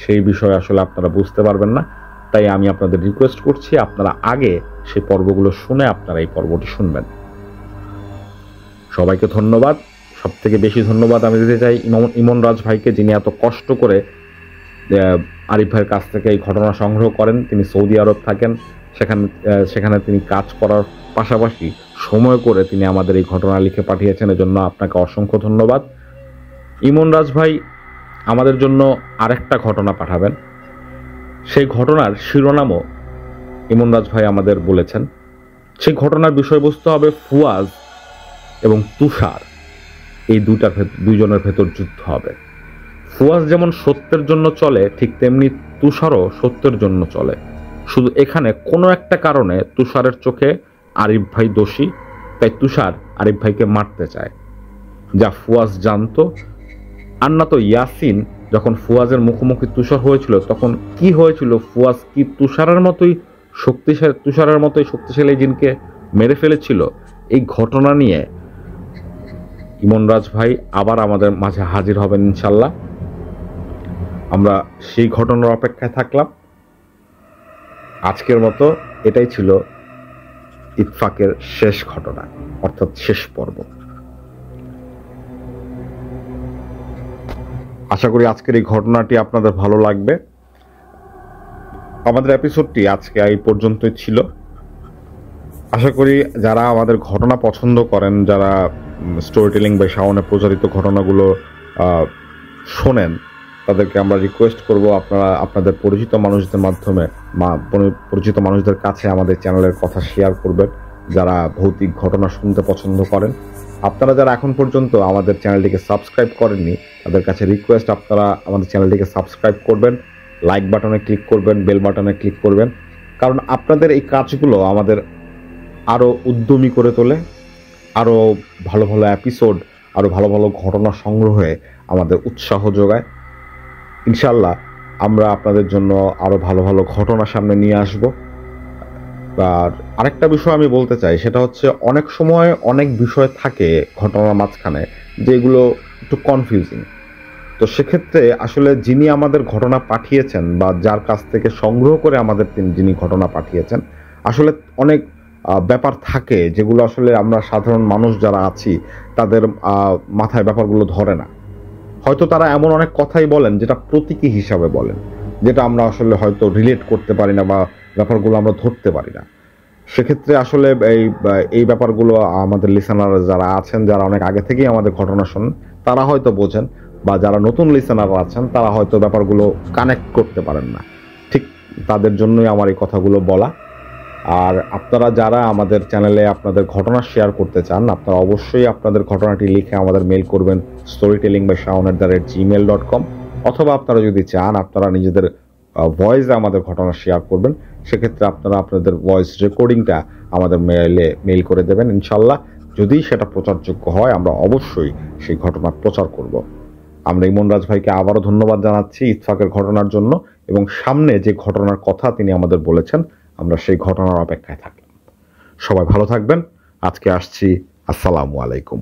সেই বিষয়ে আসলে আপনারা বুঝতে পারবেন না। তাই আমি আপনাদের রিকোয়েস্ট করছি আপনারা আগে সেই পর্বগুলো শুনে আপনারা এই পর্বটি শুনবেন। সবাইকে ধন্যবাদ। সব থেকে বেশি ধন্যবাদ আমি দিতে চাই ইমন রাজ ভাইকে, যিনি এত কষ্ট করে আরিফ ভাইয়ের কাছ থেকে এই ঘটনা সংগ্রহ করেন। তিনি সৌদি আরব থাকেন, সেখানে তিনি কাজ করার পাশাপাশি সময় করে তিনি আমাদের এই ঘটনা লিখে পাঠিয়েছেন। এজন্য আপনাকে অসংখ্য ধন্যবাদ। ইমন রাজ ভাই আমাদের জন্য আরেকটা ঘটনা পাঠাবেন। সেই ঘটনার শিরোনামও ইমন রাজ ভাই আমাদের বলেছেন। সেই ঘটনার বিষয়বস্তু হবে ফুয়াজ এবং তুষার, এই দুইজনের ভেতর যুদ্ধ হবে। ফুয়াজ যেমন সত্যের জন্য চলে, ঠিক তেমনি তুষারও সত্যের জন্য চলে। শুধু এখানে কোনো একটা কারণে তুষারের চোখে আরিফ ভাই দোষী, তাই তুষার আরিফ ভাইকে মারতে চায়, যা ফুয়াজ জানতো। আর না তো ইয়াসিন যখন ফুয়াজের মুখোমুখি তুষার হয়েছিল তখন কি হয়েছিল? ফুয়াজ কি তুষারের মতোই শক্তিশালী জিনকে মেরে ফেলেছিল? এই ঘটনা নিয়ে ইমন রাজ ভাই আবার আমাদের মাঝে হাজির হবেন ইনশাল্লাহ। আমরা সেই ঘটনার অপেক্ষায় থাকলাম। আজকের মতো এটাই ছিল ইতফাকের শেষ ঘটনা, অর্থাৎ শেষ পর্ব। আশা করি আজকের এই ঘটনাটি আপনাদের ভালো লাগবে। আমাদের এপিসোডটি আজকে এই পর্যন্তই ছিল। আশা করি যারা আমাদের ঘটনা পছন্দ করেন, যারা স্টোরি টেলিং বাই শাওনে প্রচারিত ঘটনাগুলো শোনেন, তাদেরকে আমরা রিকোয়েস্ট করব আপনারা আপনাদের পরিচিত মানুষদের কাছে আমাদের চ্যানেলের কথা শেয়ার করবেন, যারা ভৌতিক ঘটনা শুনতে পছন্দ করেন। আপনারা যারা এখন পর্যন্ত আমাদের চ্যানেলটিকে সাবস্ক্রাইব করেননি তাদের কাছে রিকোয়েস্ট, আপনারা আমাদের চ্যানেলটিকে সাবস্ক্রাইব করবেন, লাইক বাটনে ক্লিক করবেন, বেল বাটনে ক্লিক করবেন, কারণ আপনাদের এই কাজগুলো আমাদের আরও উদ্যমী করে তোলে, আরও ভালো ভালো এপিসোড, আরও ভালো ভালো ঘটনা সংগ্রহে আমাদের উৎসাহ যোগায়। ইনশাল্লাহ আমরা আপনাদের জন্য আরও ভালো ভালো ঘটনা সামনে নিয়ে আসব। আর আরেকটা বিষয় আমি বলতে চাই, সেটা হচ্ছে অনেক সময় অনেক বিষয় থাকে ঘটনার মাঝখানে যেগুলো একটু কনফিউজিং। তো সেক্ষেত্রে আসলে যিনি আমাদের ঘটনা পাঠিয়েছেন বা যার কাছ থেকে সংগ্রহ করে আমাদের যিনি ঘটনা পাঠিয়েছেন, আসলে অনেক ব্যাপার থাকে যেগুলো আসলে আমরা সাধারণ মানুষ যারা আছি তাদের মাথায় ব্যাপারগুলো ধরে না। হয়তো তারা এমন অনেক কথাই বলেন যেটা প্রতীকী হিসাবে বলেন, যেটা আমরা আসলে হয়তো রিলেট করতে পারি না বা ব্যাপারগুলো আমরা ধরতে পারি না। সেক্ষেত্রে আসলে এই ব্যাপারগুলো আমাদের লিসেনার যারা আছেন, যারা অনেক আগে থেকেই আমাদের ঘটনা শোনেন, তারা হয়তো বোঝেন, বা যারা নতুন লিসেনার আছেন তারা হয়তো ব্যাপারগুলো কানেক্ট করতে পারেন না। ঠিক তাদের জন্যই আমার এই কথাগুলো বলা। আর আপনারা যারা আমাদের চ্যানেলে আপনাদের ঘটনা শেয়ার করতে চান, আপনারা অবশ্যই আপনাদের ঘটনাটি লিখে আমাদের মেল করবেন storytelling@gmail.com, অথবা আপনারা যদি চান আপনারা নিজেদের ভয়েসে আমাদের ঘটনা শেয়ার করবেন। সেক্ষেত্রে আপনারা আপনাদের ভয়েস রেকর্ডিংটা আমাদের মেল করে দেবেন। ইনশাল্লাহ যদি সেটা প্রচারযোগ্য হয় আমরা অবশ্যই সেই ঘটনা প্রচার করব। আমরা ইমনরাজ ভাইকে আবারও ধন্যবাদ জানাচ্ছি ইতফাকের ঘটনার জন্য, এবং সামনে যে ঘটনার কথা তিনি আমাদের বলেছেন আমরা সেই ঘটনার অপেক্ষায় থাকলাম। সবাই ভালো থাকবেন। আজকে আসছি। আসসালামু আলাইকুম।